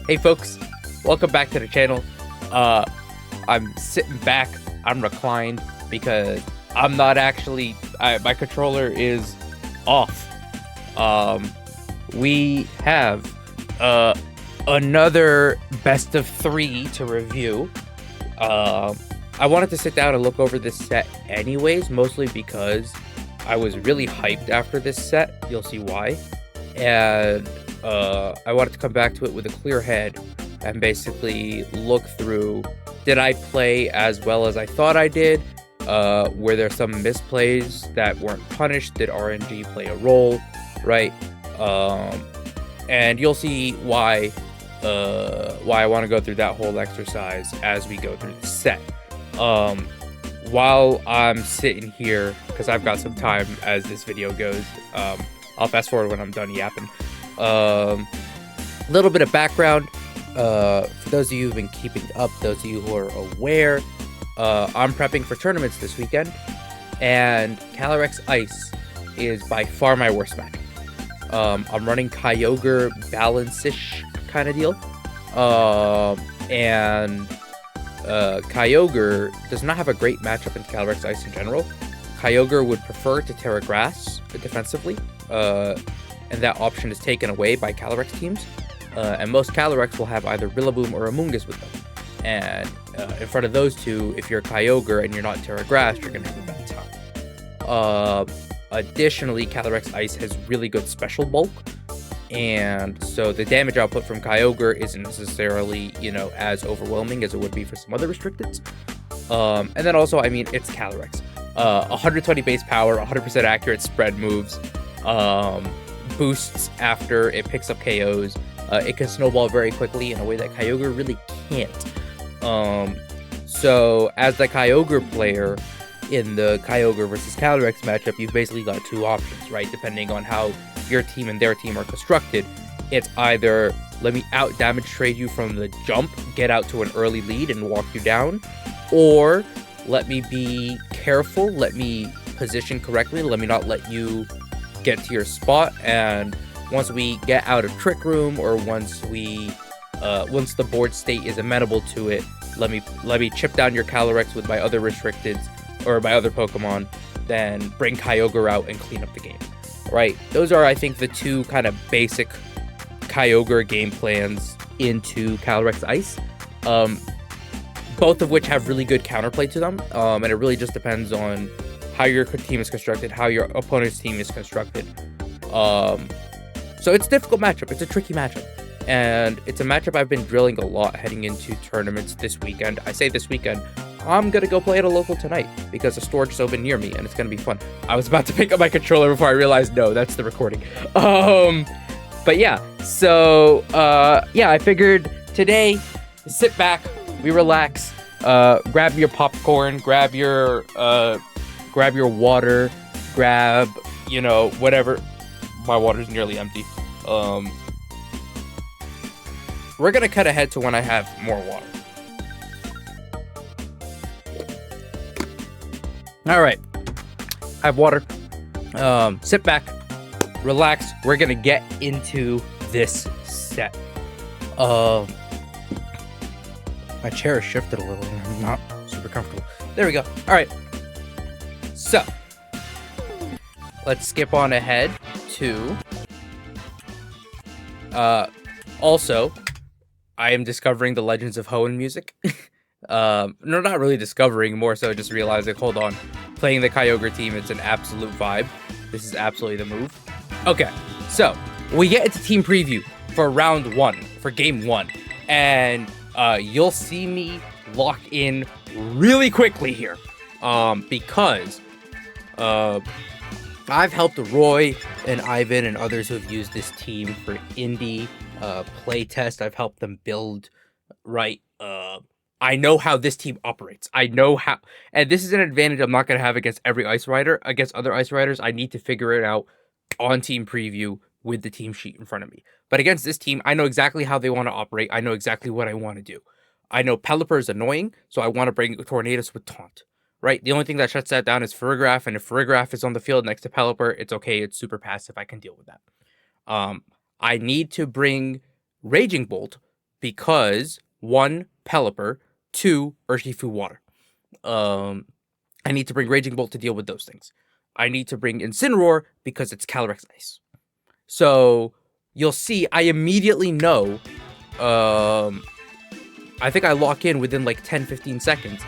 Hey folks, welcome back to the channel. I'm sitting back, I'm reclined because I'm not actually, my controller is off. We have another best of 3 to review. I wanted to sit down and look over this set anyways, mostly because I was really hyped after this set. You'll see why. And I wanted to come back to it with a clear head and basically look through, did I play as well as I thought I did? Were there some misplays that weren't punished? Did RNG play a role, right? And you'll see why I want to go through that whole exercise as we go through the set. While I'm sitting here, because I've got some time as this video goes, I'll fast forward when I'm done yapping. A little bit of background, for those of you who've been keeping up, those of you who are aware, I'm prepping for tournaments this weekend, and Calyrex Ice is by far my worst match. I'm running Kyogre balance-ish kind of deal, and Kyogre does not have a great matchup in Calyrex Ice in general. Kyogre would prefer to Terra Grass defensively, and that option is taken away by Calyrex teams. And most Calyrex will have either Rillaboom or Amoonguss with them. And in front of those two, if you're Kyogre and you're not Terra Grass, you're going to have a bad time. Additionally, Calyrex Ice has really good special bulk. And so the damage output from Kyogre isn't necessarily, as overwhelming as it would be for some other restricteds. And then also, I mean, it's Calyrex. 120 base power, 100% accurate spread moves, boosts after it picks up KOs. It can snowball very quickly in a way that Kyogre really can't. So as the Kyogre player in the Kyogre versus Calyrex matchup, you've basically got two options, right? Depending on how your team and their team are constructed. It's either let me out damage trade you from the jump, get out to an early lead and walk you down, or let me be careful, let me position correctly, let me not let you get to your spot, and once we get out of Trick Room, or once the board state is amenable to it, let me chip down your Calyrex with my other restricteds or my other Pokemon, then bring Kyogre out and clean up the game. Right? Those are, I think, the two kind of basic Kyogre game plans into Calyrex Ice. Both of which have really good counterplay to them, and it really just depends on how your team is constructed, how your opponent's team is constructed. So it's a difficult matchup. It's a tricky matchup. And it's a matchup I've been drilling a lot heading into tournaments this weekend. I say this weekend, I'm going to go play at a local tonight because the store just opened near me and it's going to be fun. I was about to pick up my controller before I realized, no, that's the recording. But yeah, so I figured today, sit back, we relax, grab your popcorn, grab your water, grab, whatever. My water's nearly empty. We're gonna cut ahead to when I have more water. All right, I have water. Sit back, relax. We're gonna get into this set. My chair has shifted a little. I'm not super comfortable. There we go. All right. So let's skip on ahead to. Also, I am discovering the Legends of Hoenn music. No, not really discovering, more so just realizing, hold on, playing the Kyogre team, it's an absolute vibe. This is absolutely the move. Okay, so we get into team preview for round 1, for game 1. And you'll see me lock in really quickly here. Because I've helped Roy and Ivan and others who have used this team for Indy playtest. I've helped them build, right? I know how this team operates. I know how, and this is an advantage I'm not going to have against every Ice Rider. Against other Ice Riders, I need to figure it out on team preview with the team sheet in front of me. But against this team, I know exactly how they want to operate. I know exactly what I want to do. I know Pelipper is annoying, so I want to bring Tornadus with Taunt. Right? The only thing that shuts that down is Farigiraf, and if Farigiraf is on the field next to Pelipper, it's okay. It's super passive. I can deal with that. I need to bring Raging Bolt because 1, Pelipper, 2, Urshifu Water. I need to bring Raging Bolt to deal with those things. I need to bring Incineroar because it's Calyrex Ice. So you'll see I immediately know, I think I lock in within like 10-15 seconds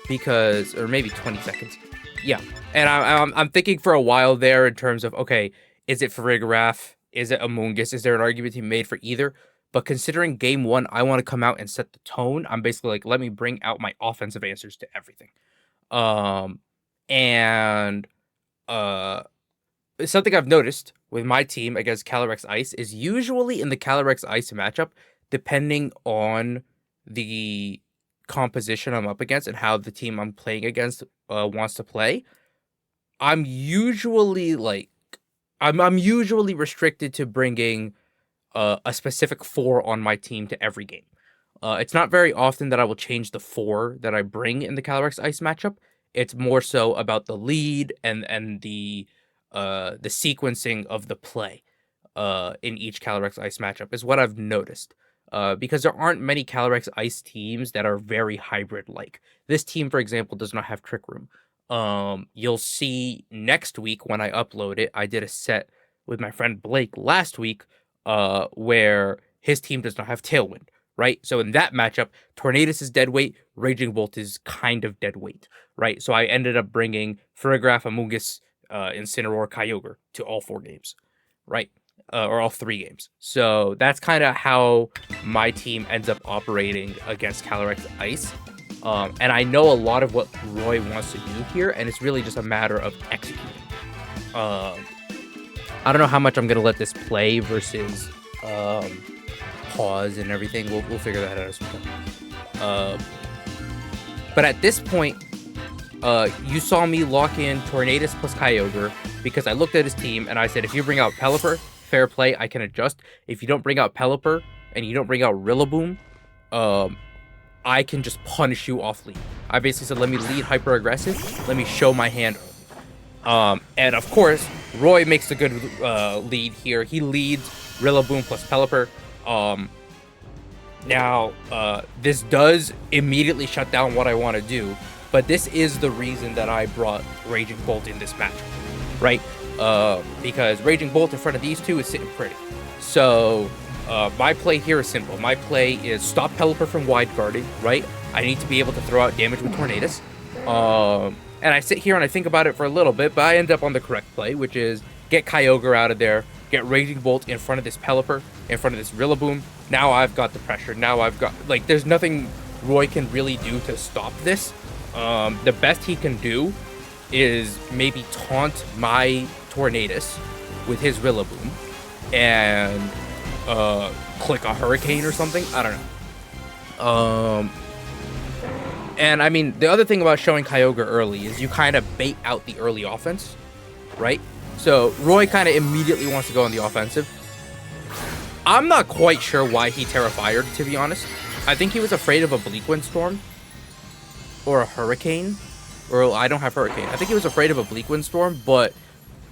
because, or maybe 20 seconds. Yeah. And I'm thinking for a while there in terms of, okay, is it Farigiraf? Is it Amoonguss? Is there an argument to be made for either? But considering game 1, I want to come out and set the tone. I'm basically like, let me bring out my offensive answers to everything. And something I've noticed with my team against Calyrex Ice is usually in the Calyrex Ice matchup, depending on the composition I'm up against and how the team I'm playing against wants to play, I'm usually like, I'm usually restricted to bringing a specific 4 on my team to every game. It's not very often that I will change the 4 that I bring in the Calyrex Ice matchup. It's more so about the lead and the sequencing of the play in each Calyrex Ice matchup is what I've noticed. Because there aren't many Calyrex Ice teams that are very hybrid-like. This team, for example, does not have Trick Room. You'll see next week when I upload it, I did a set with my friend Blake last week where his team does not have Tailwind, right? So in that matchup, Tornadus is dead weight, Raging Bolt is kind of dead weight, right? So I ended up bringing Farigiraf, Amoonguss, Incineroar, Kyogre to all 4 games, right? Or all 3 games. So that's kind of how my team ends up operating against Calyrex Ice. And I know a lot of what Roy wants to do here, and it's really just a matter of executing. I don't know how much I'm going to let this play versus pause and everything. We'll figure that out as we go. But at this point, you saw me lock in Tornadus plus Kyogre because I looked at his team and I said, if you bring out Pelipper, fair play, I can adjust. If you don't bring out Pelipper and you don't bring out Rillaboom, I can just punish you off lead. I basically said, let me lead hyper aggressive. Let me show my hand. And of course, Roy makes a good lead here. He leads Rillaboom plus Pelipper. Now, this does immediately shut down what I want to do, but this is the reason that I brought Raging Bolt in this match, right? Because Raging Bolt in front of these two is sitting pretty. So my play here is simple. My play is stop Pelipper from wide guarding, right? I need to be able to throw out damage with Tornadus. And I sit here and I think about it for a little bit, but I end up on the correct play, which is get Kyogre out of there, get Raging Bolt in front of this Pelipper, in front of this Rillaboom. Now I've got the pressure. Now I've got, like, there's nothing Roy can really do to stop this. The best he can do is maybe taunt my Tornadus with his Rillaboom and click a Hurricane or something. I don't know. And I mean, the other thing about showing Kyogre early is you kind of bait out the early offense, right? So Roy kind of immediately wants to go on the offensive. I'm not quite sure why he Terra-Fired, to be honest. I think he was afraid of a Bleak Wind Storm or a Hurricane. Or I don't have Hurricane. I think he was afraid of a Bleak Wind Storm, but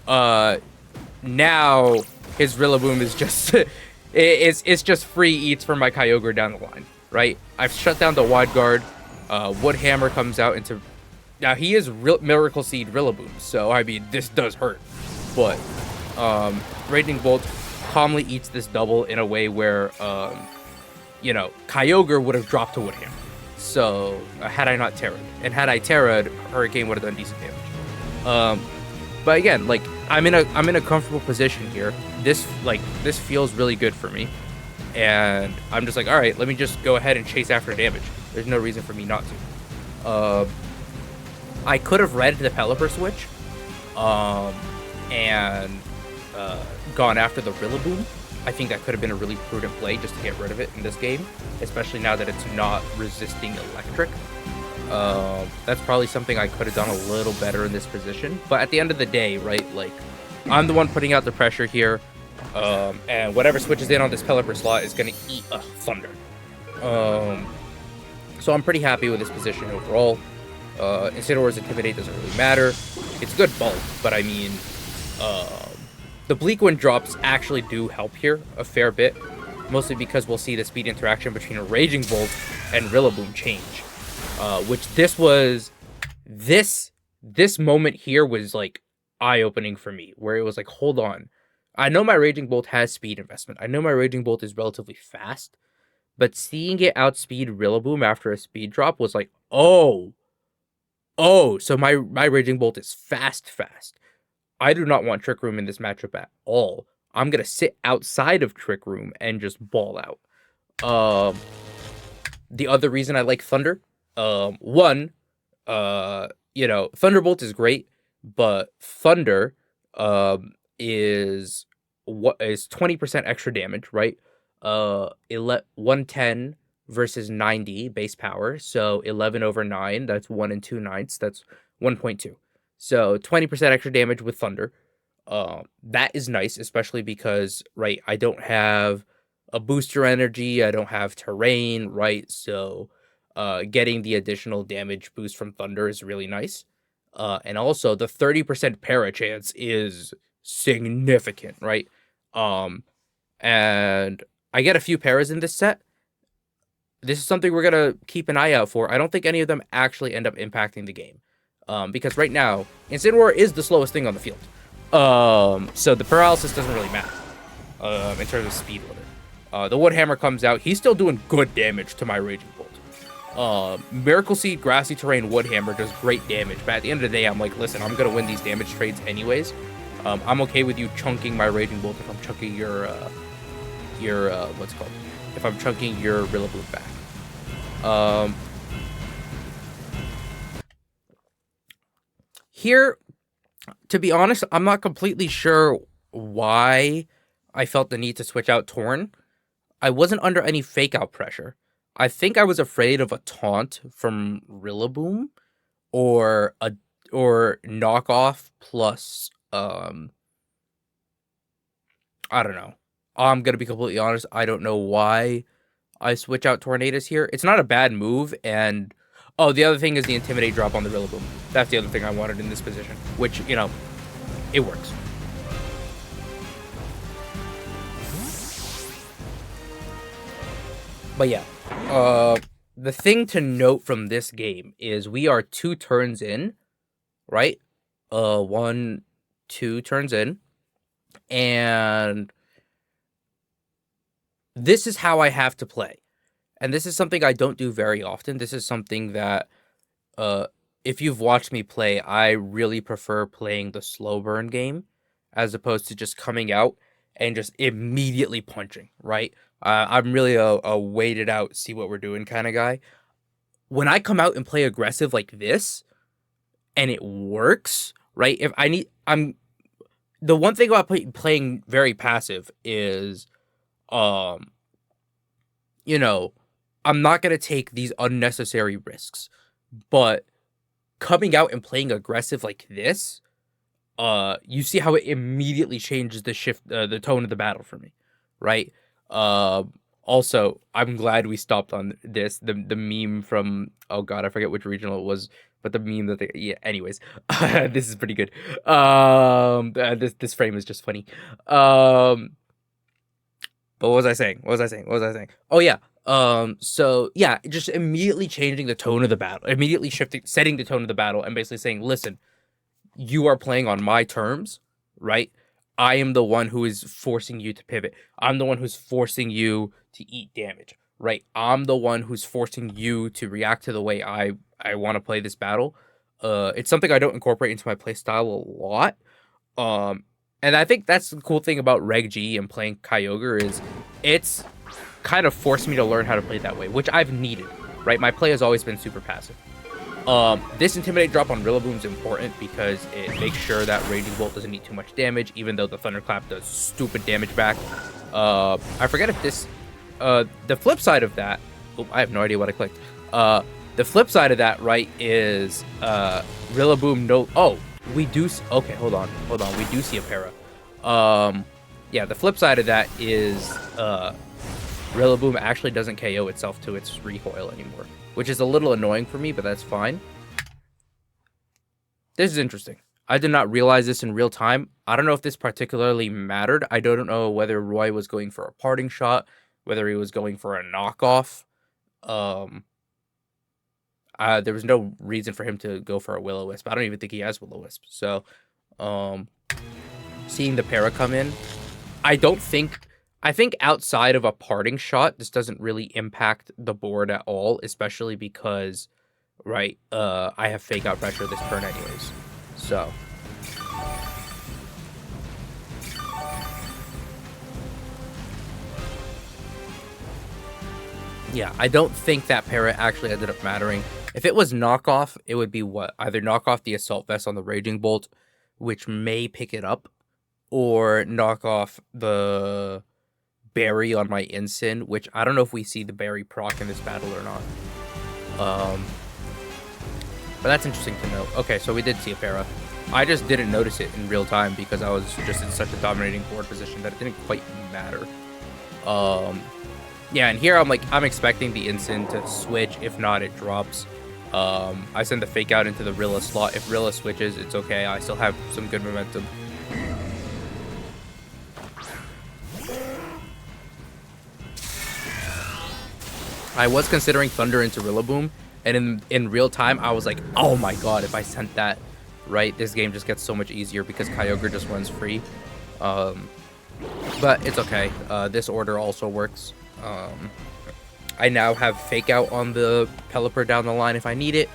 now his Rillaboom is just it's just free eats for my Kyogre down the line, right? I've shut down the wide guard. Wood Hammer comes out into... Now, he is Miracle Seed Rillaboom, so, I mean, this does hurt. But Raging Bolt calmly eats this double in a way where, you know, Kyogre would have dropped to Wood Hammer. So, had I not Terra'd. And had I Terra'd, Hurricane would have done decent damage. But again, like, I'm in a comfortable position here. This feels really good for me. And I'm just like, all right, let me just go ahead and chase after damage. There's no reason for me not to. I could have read the Pelipper switch and gone after the Rillaboom. I think that could have been a really prudent play just to get rid of it in this game, especially now that it's not resisting electric. That's probably something I could have done a little better in this position. But at the end of the day, right, like, I'm the one putting out the pressure here. And whatever switches in on this Pelipper slot is going to eat a Thunder. So I'm pretty happy with this position overall. Incineroar's Intimidate doesn't really matter. It's good bulk, but I mean, the Bleak Wind drops actually do help here a fair bit. mostly because we'll see the speed interaction between a Raging Bolt and Rillaboom change. Which this moment here was like eye-opening for me, where it was like, hold on. I know my Raging Bolt has speed investment. I know my Raging Bolt is relatively fast, but seeing it outspeed Rillaboom after a speed drop was like, oh, so my Raging Bolt is fast. I do not want Trick Room in this matchup at all. I'm gonna sit outside of Trick Room and just ball out. The other reason I like Thunder, one, Thunderbolt is great, but Thunder, is 20% extra damage, right? 110 versus 90 base power, so 11 over 9, that's 1 and 2 ninths, that's 1.2. So 20% extra damage with Thunder. That is nice, especially because, right, I don't have a booster energy, I don't have terrain, right? So getting the additional damage boost from Thunder is really nice. And also the 30% para chance is significant, right? And I get a few paras in this set. This is something we're gonna keep an eye out for. I don't think any of them actually end up impacting the game. Because right now, Incineroar is the slowest thing on the field. So the paralysis doesn't really matter in terms of speed limit. The Wood Hammer comes out. He's still doing good damage to my Raging Bolt. Miracle Seed, Grassy Terrain, Wood Hammer does great damage. But at the end of the day, I'm like, listen, I'm going to win these damage trades anyways. I'm okay with you chunking my Raging Bolt if I'm chunking your what's it called? If I'm chunking your Rillaboom back. Here, to be honest, I'm not completely sure why I felt the need to switch out Torn. I wasn't under any fake out pressure. I think I was afraid of a taunt from Rillaboom or knockoff plus I don't know. I'm gonna be completely honest, I don't know why I switch out Tornadus here. It's not a bad move, and the other thing is the Intimidate drop on the Rillaboom. That's the other thing I wanted in this position, which, it works. But yeah, the thing to note from this game is we are 2 turns in, right? 1, 2 turns in, and this is how I have to play. And this is something I don't do very often. This is something that, if you've watched me play, I really prefer playing the slow burn game as opposed to just coming out and just immediately punching, right? I'm really a wait it out, see what we're doing kind of guy. When I come out and play aggressive like this, and it works, right? The one thing about playing very passive is, I'm not going to take these unnecessary risks. But coming out and playing aggressive like this, you see how it immediately changes the tone of the battle for me, right? Also, I'm glad we stopped on this. The meme from, oh god, I forget which regional it was, but the meme that anyways, this is pretty good. This frame is just funny. But what was I saying? Oh yeah. So yeah, just immediately changing the tone of the battle, immediately setting the tone of the battle, and basically saying, listen, you are playing on my terms, right? I am the one who is forcing you to pivot. I'm the one who's forcing you to eat damage, right? I'm the one who's forcing you to react to the way I want to play this battle. It's something I don't incorporate into my play style a lot. And I think that's the cool thing about Reg G and playing Kyogre is it's kind of forced me to learn how to play that way, which I've needed, right? My play has always been super passive. This Intimidate drop on Rillaboom is important because it makes sure that Raging Bolt doesn't eat too much damage, even though the Thunderclap does stupid damage back. I forget if this... the flip side of that... Oh, I have no idea what I clicked. The flip side of that, right, is Rillaboom no... Oh, we do... Okay, hold on. We do see a para. Yeah, the flip side of that is Rillaboom actually doesn't KO itself to its recoil anymore, which is a little annoying for me, but that's fine. This is interesting. I did not realize this in real time. I don't know if this particularly mattered. I don't know whether Roy was going for a parting shot, whether he was going for a knockoff. There was no reason for him to go for a Will-O-Wisp. I don't even think he has Will-O-Wisp. So, seeing the para come in, I think outside of a parting shot, this doesn't really impact the board at all, especially because, right, I have fake out pressure this turn anyways. So, yeah, I don't think that para actually ended up mattering. If it was knockoff, it would be what? Either knock off the Assault Vest on the Raging Bolt, which may pick it up, or knock off the Berry on my Ensign, which I don't know if we see the Berry proc in this battle or not. But that's interesting to know. Okay, so we did see a para. I just didn't notice it in real time because I was just in such a dominating board position that it didn't quite matter. Yeah, and here I'm expecting the Ensign to switch. If not, it drops. I send the fake out into the Rilla slot. If Rilla switches, it's okay. I still have some good momentum. I was considering Thunder into Rillaboom, and in real time, I was like, oh my god, if I sent that, right, this game just gets so much easier because Kyogre just runs free. But it's okay. This order also works. I now have Fake Out on the Pelipper down the line if I need it.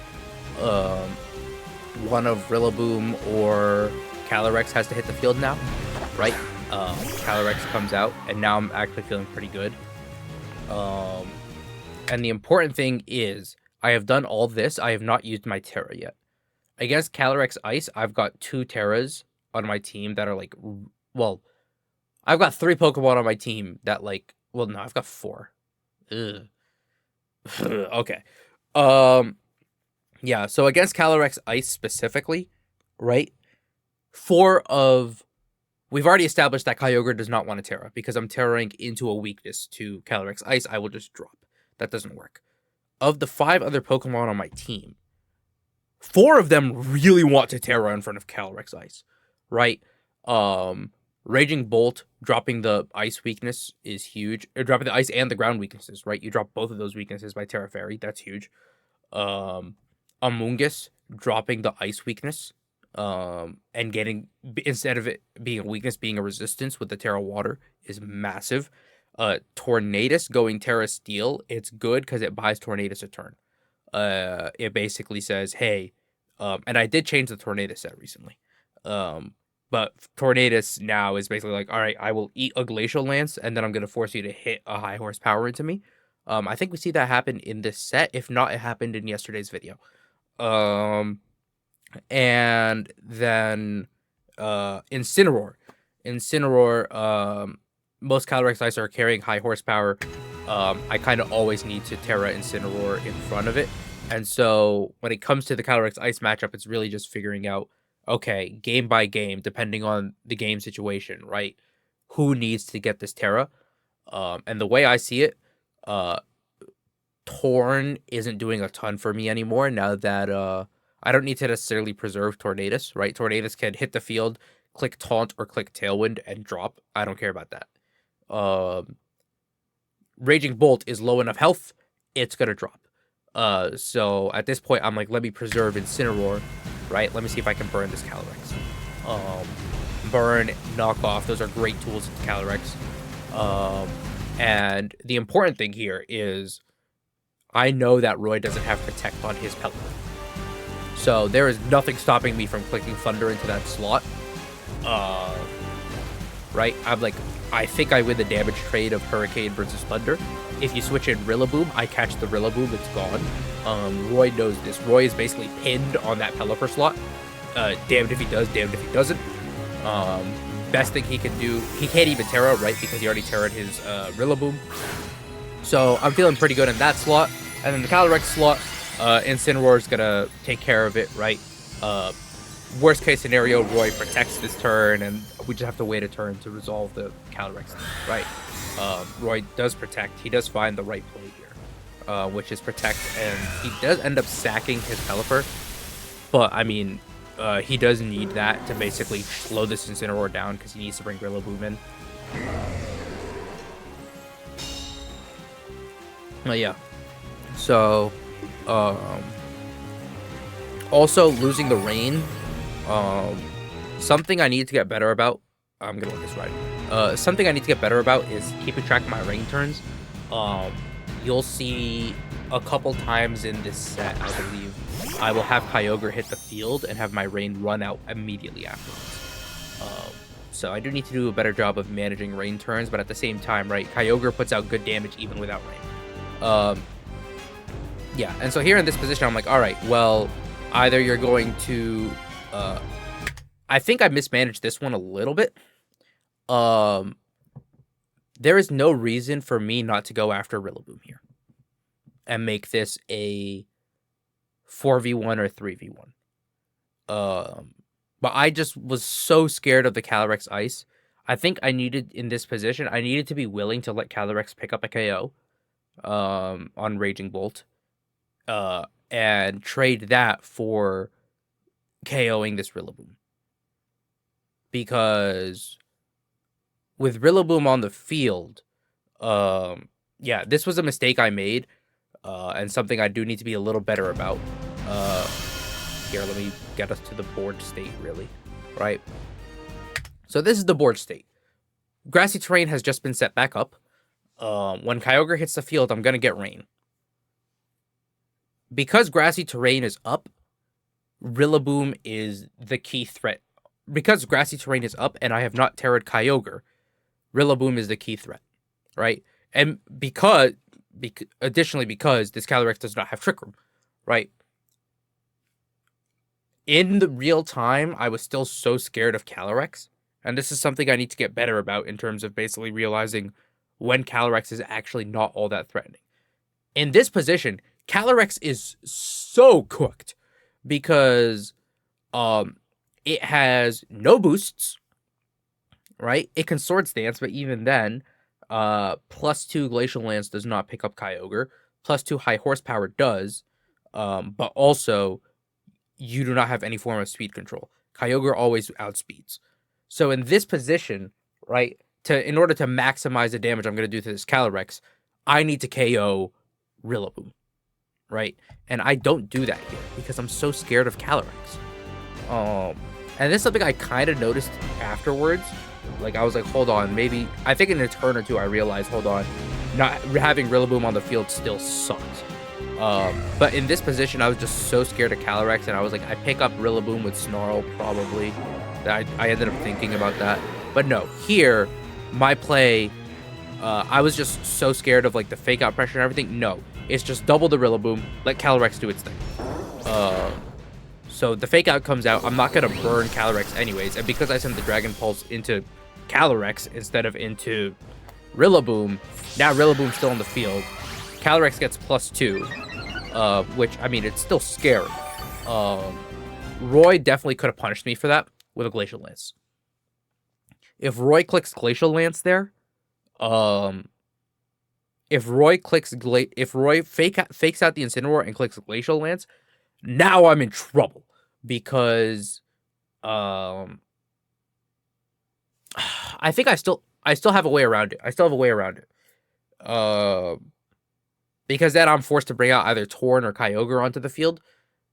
One of Rillaboom or Calyrex has to hit the field now, right? Calyrex comes out, and now I'm actually feeling pretty good. And the important thing is, I have done all this. I have not used my Terra yet. Against Calyrex Ice, I've got 2 Terras on my team that are like, well, I've got 3 Pokemon on my team that like, well, no, I've got 4. Ugh. Okay. Yeah, so against Calyrex Ice specifically, right? We've already established that Kyogre does not want to Terra because I'm Terraing into a weakness to Calyrex Ice. I will just drop. That doesn't work. Of the 5 other Pokemon on my team, 4 of them really want to Terra in front of Calyrex Ice, right? Raging Bolt, dropping the Ice weakness is huge. Dropping the Ice and the Ground weaknesses, right? You drop both of those weaknesses by Terra Fairy. That's huge. Amoonguss, dropping the Ice weakness, and getting, instead of it being a weakness, being a resistance with the Terra Water is massive. Tornadus going Terra Steel, it's good because it buys Tornadus a turn. It basically says, hey, and I did change the Tornadus set recently. But Tornadus now is basically like, all right, I will eat a Glacial Lance, and then I'm going to force you to hit a high horsepower into me. I think we see that happen in this set. If not, it happened in yesterday's video. And then Incineroar. Most Calyrex Ice are carrying high horsepower. I kind of always need to Terra Incineroar in front of it. And so when it comes to the Calyrex Ice matchup, it's really just figuring out, okay, game by game, depending on the game situation, right? Who needs to get this Terra? And the way I see it, Torn isn't doing a ton for me anymore now that I don't need to necessarily preserve Tornadus, right? Tornadus can hit the field, click Taunt or click Tailwind and drop. I don't care about that. Raging Bolt is low enough health, it's gonna drop. So at this point, I'm like, let me preserve Incineroar, right? Let me see if I can burn this Calyrex. Burn, knock off, those are great tools into Calyrex. And the important thing here is, I know that Roy doesn't have Protect on his Pelipper. So there is nothing stopping me from clicking Thunder into that slot. Right? I'm like, I think I win the damage trade of Hurricane versus Thunder. If you switch in Rillaboom, I catch the Rillaboom, it's gone. Roy knows this. Roy is basically pinned on that Pelipper slot. Damned if he does, damned if he doesn't. Best thing he can do, he can't even Terra, right? Because he already Terra'd his Rillaboom. So I'm feeling pretty good in that slot. And then the Calyrex slot, Incineroar is gonna take care of it, right? Worst case scenario, Roy protects this turn, and we just have to wait a turn to resolve the Calyrex thing, right? Roy does protect. He does find the right play here, which is protect, and he does end up sacking his Pelipper. But, I mean, he does need that to basically slow this Incineroar down because he needs to bring Rillaboom in. Yeah. So, um, also losing the rain. Something I need to get better about. I'm gonna let this right. Something I need to get better about is keeping track of my rain turns. Um, you'll see a couple times in this set, I believe, I will have Kyogre hit the field and have my rain run out immediately afterwards. So I do need to do a better job of managing rain turns, but at the same time, right, Kyogre puts out good damage even without rain. Yeah, and so here in this position, I'm like, all right, well, either you're going to, I think I mismanaged this one a little bit. There is no reason for me not to go after Rillaboom here and make this a 4v1 or 3v1. But I just was so scared of the Calyrex Ice. I think I needed, in this position, I needed to be willing to let Calyrex pick up a KO on Raging Bolt. And trade that for KOing this Rillaboom. Because with Rillaboom on the field, yeah, this was a mistake I made, and something I do need to be a little better about. Here, let me get us to the board state, really, right? So this is the board state. Grassy terrain has just been set back up. When Kyogre hits the field, I'm going to get rain. Because grassy terrain is up, Rillaboom is the key threat. Because grassy terrain is up and I have not terrored Kyogre, Rillaboom is the key threat, right? And additionally, because this Calyrex does not have Trick Room, right? In the real time, I was still so scared of Calyrex, and this is something I need to get better about in terms of basically realizing when Calyrex is actually not all that threatening. In this position, Calyrex is so cooked because it has no boosts, right? It can Sword Stance, but even then, +2 Glacial Lance does not pick up Kyogre. +2 High Horsepower does, but also you do not have any form of speed control. Kyogre always outspeeds. So in this position, right, in order to maximize the damage I'm going to do to this Calyrex, I need to KO Rillaboom, right? And I don't do that here because I'm so scared of Calyrex. And this is something I kind of noticed afterwards. Like, I was like, hold on, maybe, I think in a turn or two, I realized, hold on, not having Rillaboom on the field still sucks. But in this position, I was just so scared of Calyrex, and I was like, I pick up Rillaboom with Snarl, probably. I ended up thinking about that. But no, here, my play, I was just so scared of, like, the fake-out pressure and everything. No, it's just double the Rillaboom, let Calyrex do its thing. So the fake-out comes out, I'm not going to burn Calyrex anyways, and because I sent the Dragon Pulse into Calyrex instead of into Rillaboom, now Rillaboom's still on the field. Calyrex gets +2, which, I mean, it's still scary. Roy definitely could have punished me for that with a Glacial Lance. If Roy clicks Glacial Lance there, if Roy fakes out the Incineroar and clicks Glacial Lance, now I'm in trouble because I think I still have a way around it. Because then I'm forced to bring out either Torn or Kyogre onto the field.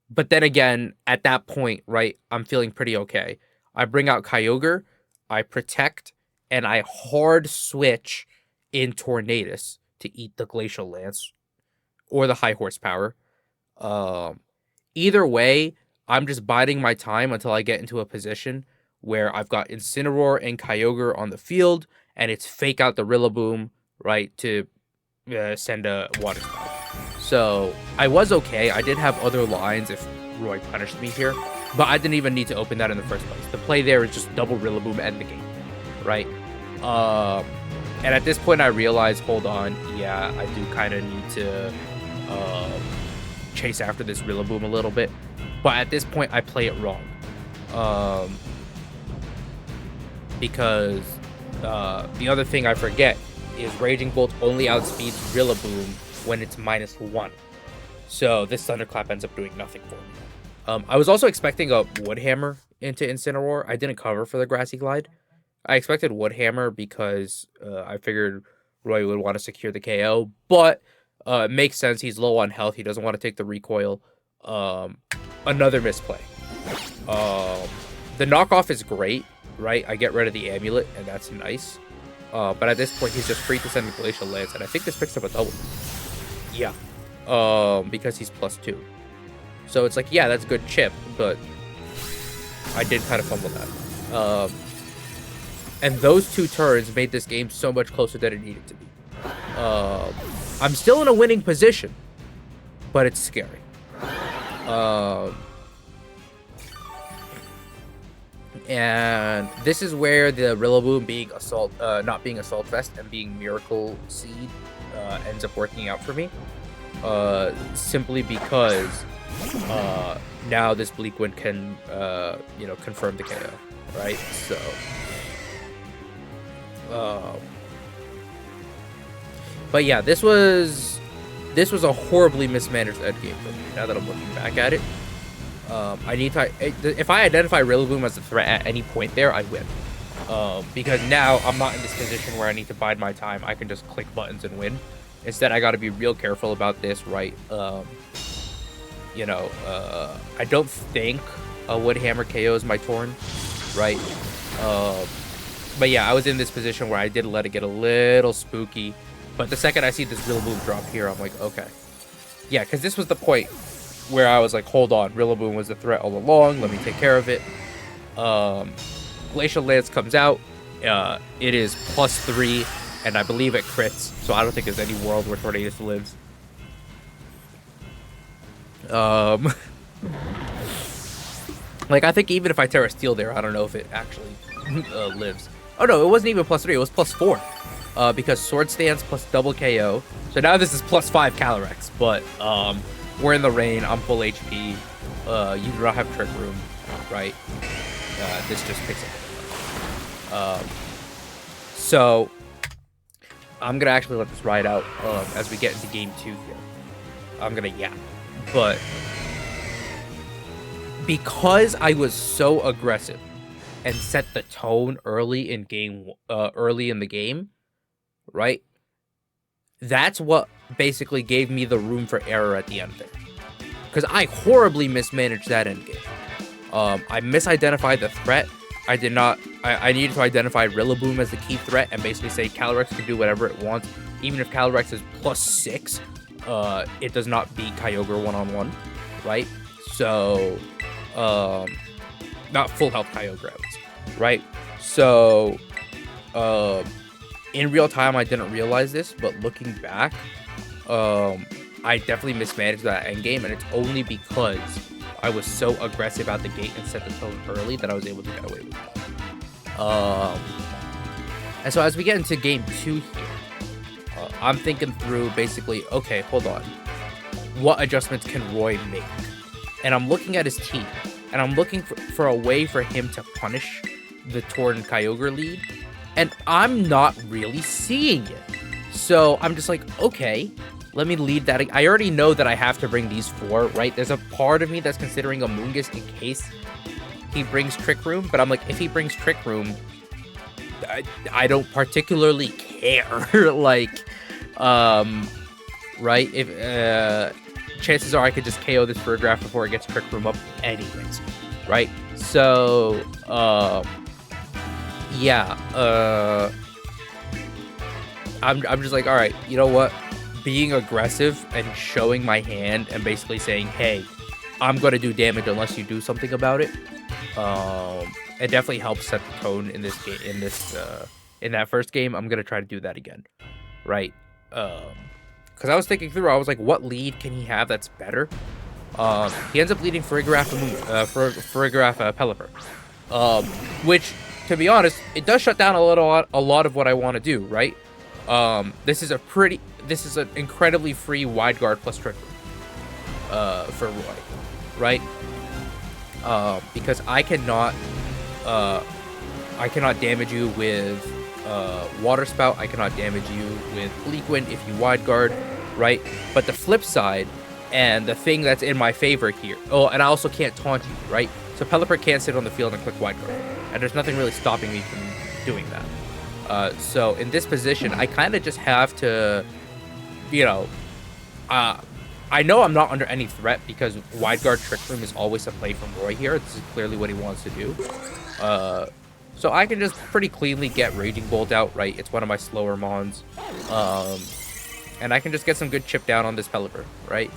But then again, at that point, right, I'm feeling pretty okay. I bring out Kyogre, I protect, and I hard switch in Tornadus to eat the Glacial Lance or the High Horsepower. Either way, I'm just biding my time until I get into a position where I've got Incineroar and Kyogre on the field, and it's fake out the Rillaboom, right, to send a Water Spout. So I was okay. I did have other lines if Roy punished me here, but I didn't even need to open that in the first place. The play there is just double Rillaboom and the game, right? And at this point, I realized, hold on, yeah, I do kind of need to chase after this Rillaboom a little bit. But at this point, I play it wrong. Because the other thing I forget is Raging Bolt only outspeeds Rillaboom when it's -1. So this Thunderclap ends up doing nothing for me. I was also expecting a Wood Hammer into Incineroar. I didn't cover for the Grassy Glide. I expected Wood Hammer because I figured Roy would want to secure the KO. But It makes sense. He's low on health. He doesn't want to take the recoil. Another misplay. The knockoff is great, right? I get rid of the amulet, and that's nice. But at this point, he's just free to send a Glacial Lance, and I think this picks up a double. Yeah. Because he's +2. So it's like, yeah, that's a good chip, but I did kind of fumble that. And those 2 turns made this game so much closer than it needed to be. I'm still in a winning position, but it's scary. And this is where the Rillaboom being not being Assault Vest and being Miracle Seed ends up working out for me. Simply because now this Bleak Wind can, confirm the KO, right? So, but yeah, this was a horribly mismanaged endgame for me. Now that I'm looking back at it, I need to. If I identify Rillaboom as a threat at any point there, I win. Because now I'm not in this position where I need to bide my time. I can just click buttons and win. Instead, I got to be real careful about this, right? I don't think a Wood Hammer KOs my Torn, right? But yeah, I was in this position where I did let it get a little spooky. But the second I see this Rillaboom drop here, I'm like, okay. Yeah, because this was the point where I was like, hold on, Rillaboom was the threat all along. Let me take care of it. Glacial Lance comes out. It is +3, and I believe it crits. So I don't think there's any world where Tornadus lives. Like, I think even if I Terra Steel there, I don't know if it actually lives. Oh no, it wasn't even +3, it was +4. Because Sword Stance plus double KO. So now this is +5 Calyrex, but we're in the rain, I'm full HP. You do not have Trick Room, right? This just picks up. So I'm gonna actually let this ride out as we get into game 2 here. I'm gonna yap. But because I was so aggressive and set the tone early in the game, right? That's what basically gave me the room for error at the end there. Because I horribly mismanaged that endgame. I misidentified the threat. I needed to identify Rillaboom as the key threat and basically say Calyrex can do whatever it wants. Even if Calyrex is +6, it does not beat Kyogre one-on-one, right? So, not full health Kyogre, right? So, in real time, I didn't realize this, but looking back, I definitely mismanaged that endgame, and it's only because I was so aggressive out the gate and set the tone early that I was able to get away with it. And so as we get into game 2 here, I'm thinking through basically, okay, hold on. What adjustments can Roy make? And I'm looking at his team, and I'm looking for a way for him to punish the Torn Kyogre lead, and I'm not really seeing it. So I'm just like, okay, let me lead that. I already know that I have to bring these 4, right? There's a part of me that's considering a Moongus in case he brings Trick Room, but I'm like, if he brings Trick Room, I don't particularly care. Like, right? If chances are I could just KO this Furgraph before it gets Trick Room up anyways, right? So, yeah, I'm just like, all right, you know what? Being aggressive and showing my hand and basically saying, hey, I'm going to do damage unless you do something about it. It definitely helps set the tone in this game, in that first game. I'm going to try to do that again, right? Because I was thinking through, I was like, what lead can he have that's better? He ends up leading Furgraph Pelipper, which, to be honest, it does shut down a lot of what I want to do, right? This is an incredibly free wide guard plus Trick Room, for Roy, right? Because I cannot damage you with Water Spout. I cannot damage you with Bleak Wind if you wide guard, right? But the flip side, and the thing that's in my favor here, and I also can't taunt you, right? So Pelipper can't sit on the field and click wide guard, and there's nothing really stopping me from doing that. So in this position, I kind of just have to, I know I'm not under any threat because wide guard Trick Room is always a play from Roy here. This is clearly what he wants to do. So I can just pretty cleanly get Raging Bolt out, right? It's one of my slower mons. And I can just get some good chip down on this Pelipper, right?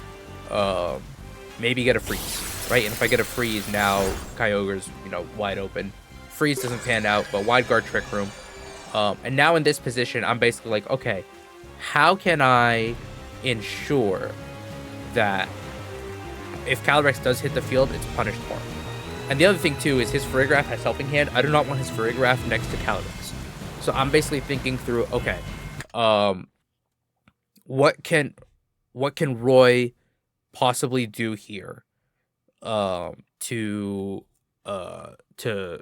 Maybe get a freeze, right? And if I get a freeze, now Kyogre's, you know, wide open. Freeze doesn't pan out, but wide guard Trick Room. And now in this position, I'm basically like, okay, how can I ensure that if Calyrex does hit the field, it's punished hard? And the other thing too is his Farigiraf has Helping Hand. I do not want his Farigiraf next to Calyrex. So I'm basically thinking through, okay, what can Roy possibly do here to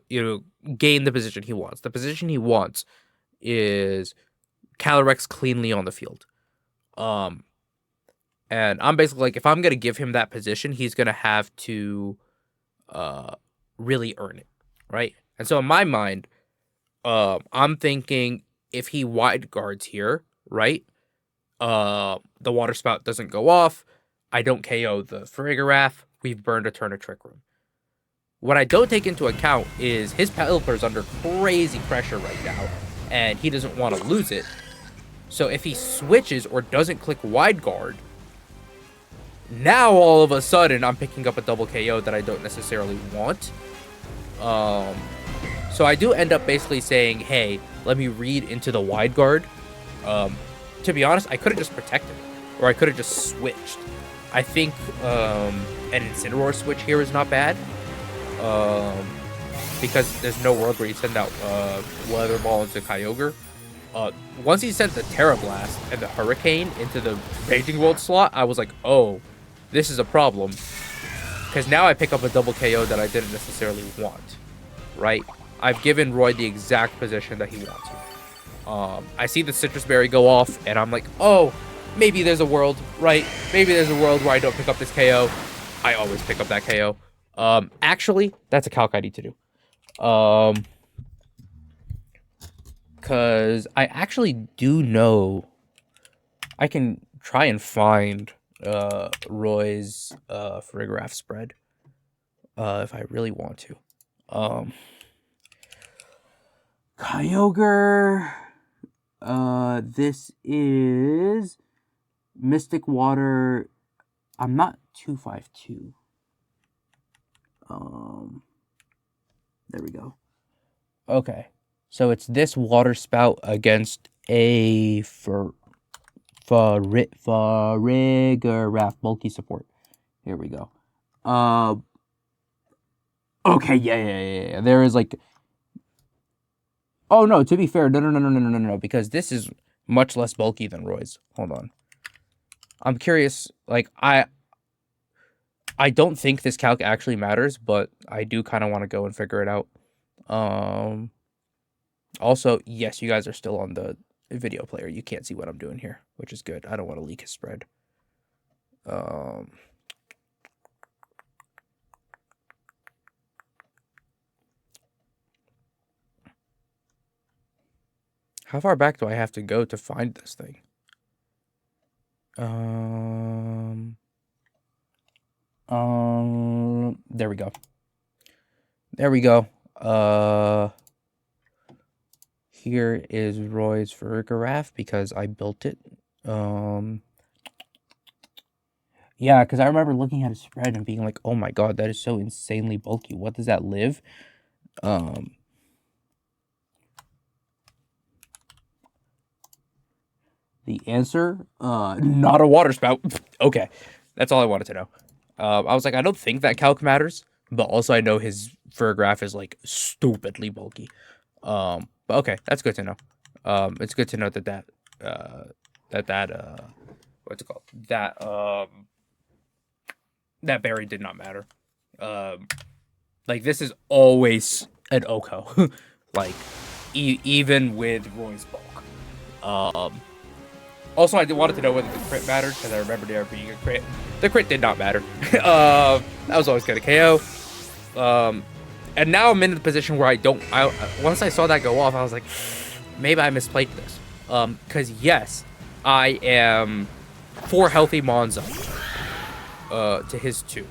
you know, gain the position he wants? The position he wants is Calyrex cleanly on the field. And I'm basically like, if I'm gonna give him that position, he's gonna have to really earn it, right? And so in my mind, I'm thinking if he wide guards here, right? The Water Spout doesn't go off. I don't KO the Farigiraf. We've burned a turn of Trick Room. What I don't take into account is his Pelipper's under crazy pressure right now, and he doesn't want to lose it. So if he switches or doesn't click wide guard, now all of a sudden I'm picking up a double KO that I don't necessarily want. So I do end up basically saying, hey, let me read into the wide guard. To be honest, I could have just protected it, or I could have just switched. I think an Incineroar switch here is not bad. Because there's no world where you send out Weather Ball into Kyogre. Once he sent the Terra Blast and the Hurricane into the Raging Bolt slot, I was like, oh, this is a problem. Because now I pick up a double KO that I didn't necessarily want, right? I've given Roy the exact position that he wants. I see the Citrus Berry go off, and I'm like, oh, maybe there's a world, right? Maybe there's a world where I don't pick up this KO. I always pick up that KO. Actually, that's a calc I need to do. Because I actually do know I can try and find Roy's Farigiraf spread if I really want to. Kyogre, this is Mystic Water. I'm not 252. There we go. Okay, so it's this Water Spout against a Farigiraf bulky support. Here we go. Okay, yeah. There is like. Oh no, to be fair, no, because this is much less bulky than Roy's. Hold on. I'm curious. Like I don't think this calc actually matters, but I do kind of want to go and figure it out. Also, yes, you guys are still on the video player. You can't see what I'm doing here, which is good. I don't want to leak his spread. How far back do I have to go to find this thing? There we go. Here is Roy's Farigiraf because I built it. Yeah, because I remember looking at his spread and being like, oh my god, that is so insanely bulky. What does that live? The answer, not a Water Spout. Okay, that's all I wanted to know. I was like, I don't think that calc matters, but also I know his Farigiraf is like stupidly bulky. But okay, that's good to know. It's good to know that what's it called? That berry did not matter. Like this is always an Oko, like even with Roy's bulk. Also, I wanted to know whether the crit mattered, because I remember there being a crit. The crit did not matter. That was always going to KO. And now I'm in the position where once I saw that go off, I was like, maybe I misplayed this. Because yes, I am 4 healthy Mons up to his 2,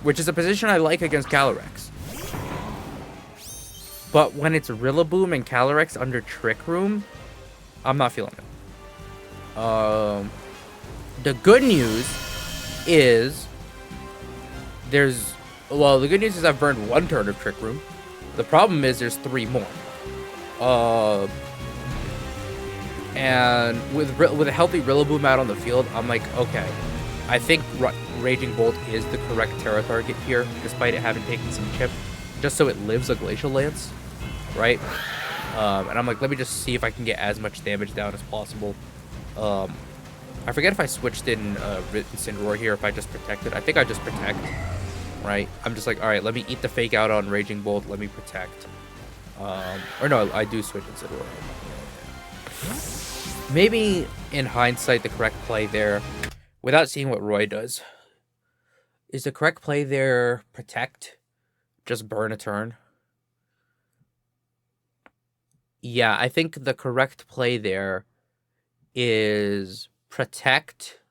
which is a position I like against Calyrex. But when it's Rillaboom and Calyrex under Trick Room, I'm not feeling it. The good news is the good news is I've burned 1 turn of Trick Room. The problem is there's 3 more. And with a healthy Rillaboom out on the field, I'm like, okay, I think Raging Bolt is the correct Terra target here, despite it having taken some chip, just so it lives a Glacial Lance, right? And I'm like, let me just see if I can get as much damage down as possible. I forget if I switched in Incineroar here, if I just protected. I think I just protect, right? I'm just like, all right, let me eat the fake out on Raging Bolt, let me protect. Or no, I do switch Incineroar. Maybe, in hindsight, the correct play there, without seeing what Roy does, is the correct play there protect? Just burn a turn? Yeah, I think the correct play there is protect,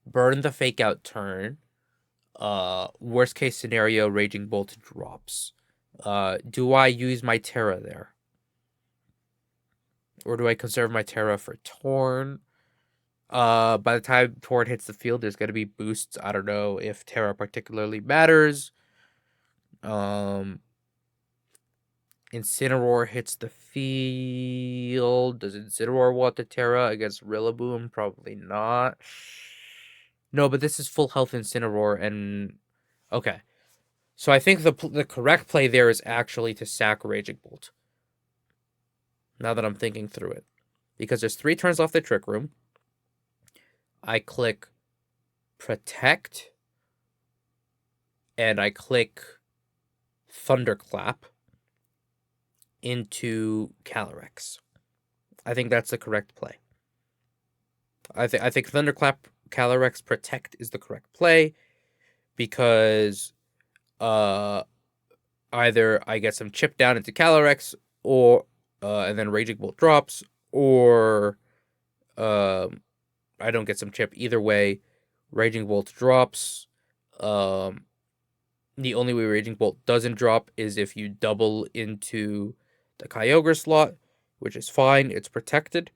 burn the fake out turn, worst case scenario, Raging Bolt drops. Do I use my Terra there? Or do I conserve my Terra for Torn? By the time Torn hits the field, there's going to be boosts. I don't know if Terra particularly matters. Incineroar hits the field. Does Incineroar want the Terra against Rillaboom? Probably not. No, but this is full health Incineroar, and... Okay. So I think the correct play there is actually to sack Raging Bolt. Now that I'm thinking through it. Because there's 3 turns off the Trick Room. I click Protect. And I click Thunderclap into Calyrex. I think that's the correct play. I think Thunderclap, Calyrex, Protect is the correct play. Because either I get some chip down into Calyrex, or... and then Raging Bolt drops, or I don't get some chip. Either way, Raging Bolt drops. The only way Raging Bolt doesn't drop is if you double into the Kyogre slot, which is fine. It's protected.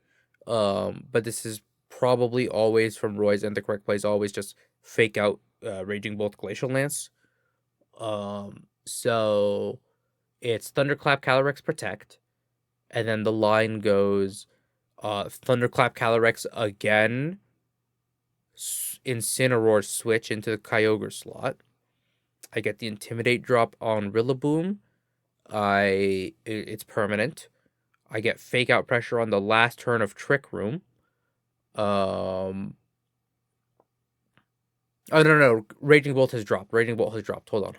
But this is probably always from Roy's, and the correct play is always just fake out Raging Bolt Glacial Lance. So it's Thunderclap, Calyrex, Protect. And then the line goes Thunderclap, Calyrex again, Incineroar switch into the Kyogre slot. I get the Intimidate drop on Rillaboom. It's permanent. I get Fake Out pressure on the last turn of Trick Room. Oh, no. Raging Bolt has dropped. Hold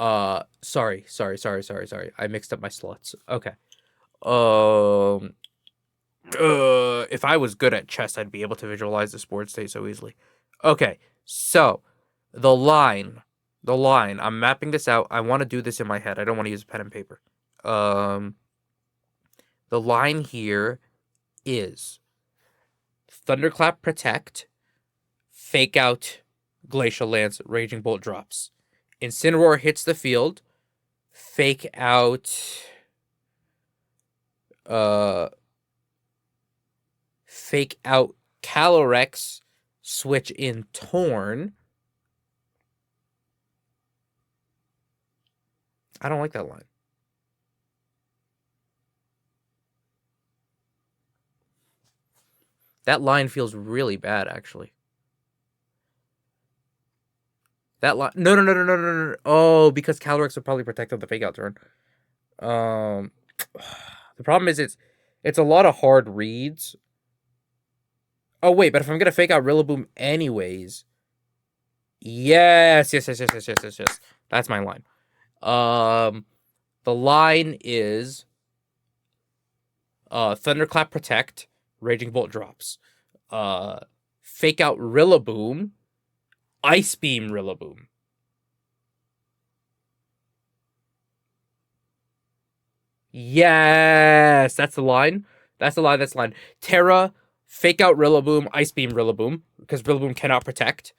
on. Sorry. I mixed up my slots. Okay. If I was good at chess, I'd be able to visualize the board state so easily. Okay, so the line. I'm mapping this out. I want to do this in my head. I don't want to use pen and paper. The line here is Thunderclap, Protect, Fake Out, Glacial Lance, Raging Bolt drops. Incineroar hits the field. Fake Out. Fake Out Calyrex. Switch in Torn. I don't like that line. That line feels really bad, actually. That line... No. Oh, because Calyrex would probably protect the fake out turn. The problem is it's a lot of hard reads. Oh, wait, but if I'm going to fake out Rillaboom anyways... Yes. That's my line. The line is Thunderclap, Protect, Raging Bolt drops. Fake Out Rillaboom, Ice Beam Rillaboom. Yes, that's the line. That's the line. Terra, Fake out Rillaboom, Ice Beam Rillaboom, because Rillaboom cannot protect.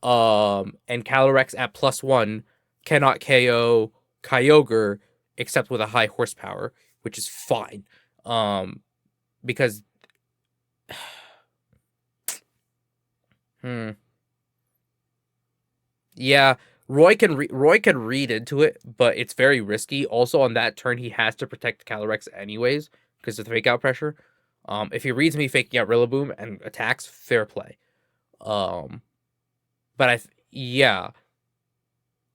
And Calyrex at +1 cannot KO Kyogre except with a high horsepower, which is fine. Because yeah, Roy can read into it, but it's very risky. Also, on that turn, he has to protect Calyrex anyways because of the fake out pressure. If he reads me faking out Rillaboom and attacks, fair play. But yeah,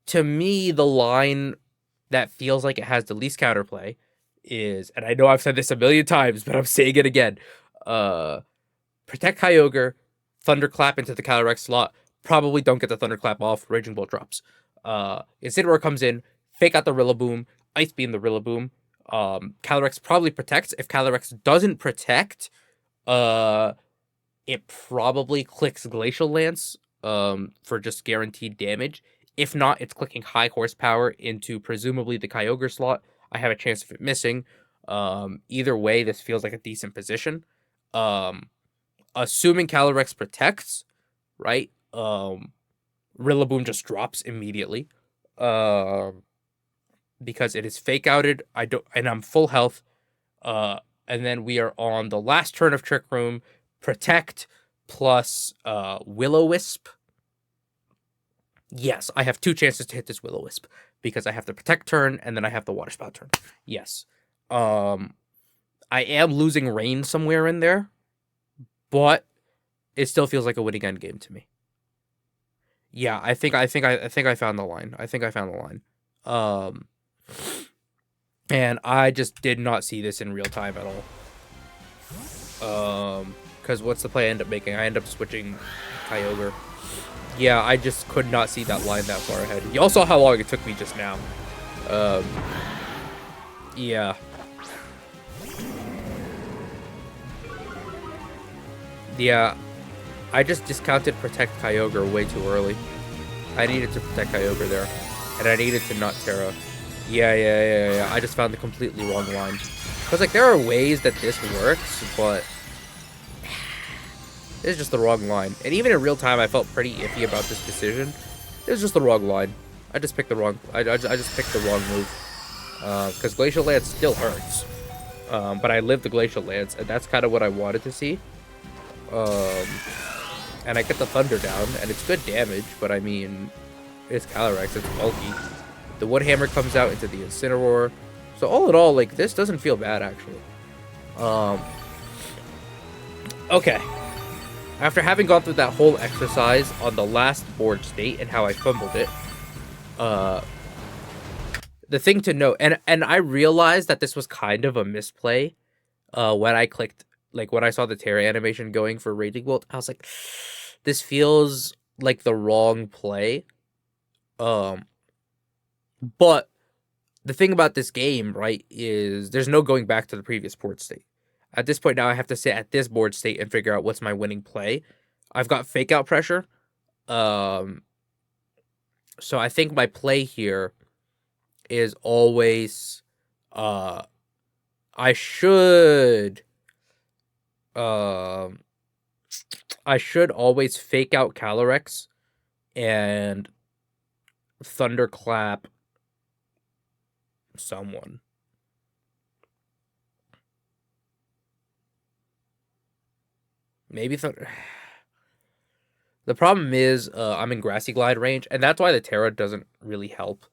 to me, the line that feels like it has the least counterplay is, and I know I've said this a million times, but I'm saying it again. Protect Kyogre, Thunderclap into the Calyrex slot. Probably don't get the Thunderclap off. Raging Bolt drops. Incineroar comes in, fake out the Rillaboom, Ice Beam the Rillaboom. Calyrex probably protects. If Calyrex doesn't protect, it probably clicks Glacial Lance for just guaranteed damage. If not, it's clicking high horsepower into presumably the Kyogre slot. I have a chance of it missing. Either way, this feels like a decent position. Assuming Calyrex protects, right? Rillaboom just drops immediately. Because it is fake outed. And I'm full health. And then we are on the last turn of Trick Room. Protect plus Will-O-Wisp. Yes, I have 2 chances to hit this Will-O-Wisp because I have the Protect turn and then I have the Water Spout turn. Yes. I am losing Rain somewhere in there, but it still feels like a winning end game to me. Yeah, I think I found the line. And I just did not see this in real time at all. Because what's the play I end up making? I end up switching Kyogre. Yeah, I just could not see that line that far ahead. You all saw how long it took me just now. Yeah. Yeah, I just discounted Protect Kyogre way too early. I needed to protect Kyogre there. And I needed to not Terra. Yeah. I just found the completely wrong line. Because, like, there are ways that this works, but it's just the wrong line. And even in real time, I felt pretty iffy about this decision. It was just the wrong line. I just picked the wrong. I just picked the wrong move. Because Glacial Lance still hurts. But I lived the Glacial Lance, and that's kind of what I wanted to see. And I get the Thunder down, and it's good damage. But I mean, it's Calyrex. It's bulky. The Wood Hammer comes out into the Incineroar. So all in all, like, this doesn't feel bad actually. Okay. After having gone through that whole exercise on the last board state and how I fumbled it, the thing to note, and I realized that this was kind of a misplay when I clicked, like, when I saw the Terra animation going for Raging Bolt, I was like, this feels like the wrong play. But the thing about this game, right, is there's no going back to the previous board state. At this point now, I have to sit at this board state and figure out what's my winning play. I've got fake out pressure. So I think my play here is always, I should always fake out Calyrex and Thunderclap someone. Maybe the problem is I'm in Grassy Glide range, and that's why the Terra doesn't really help.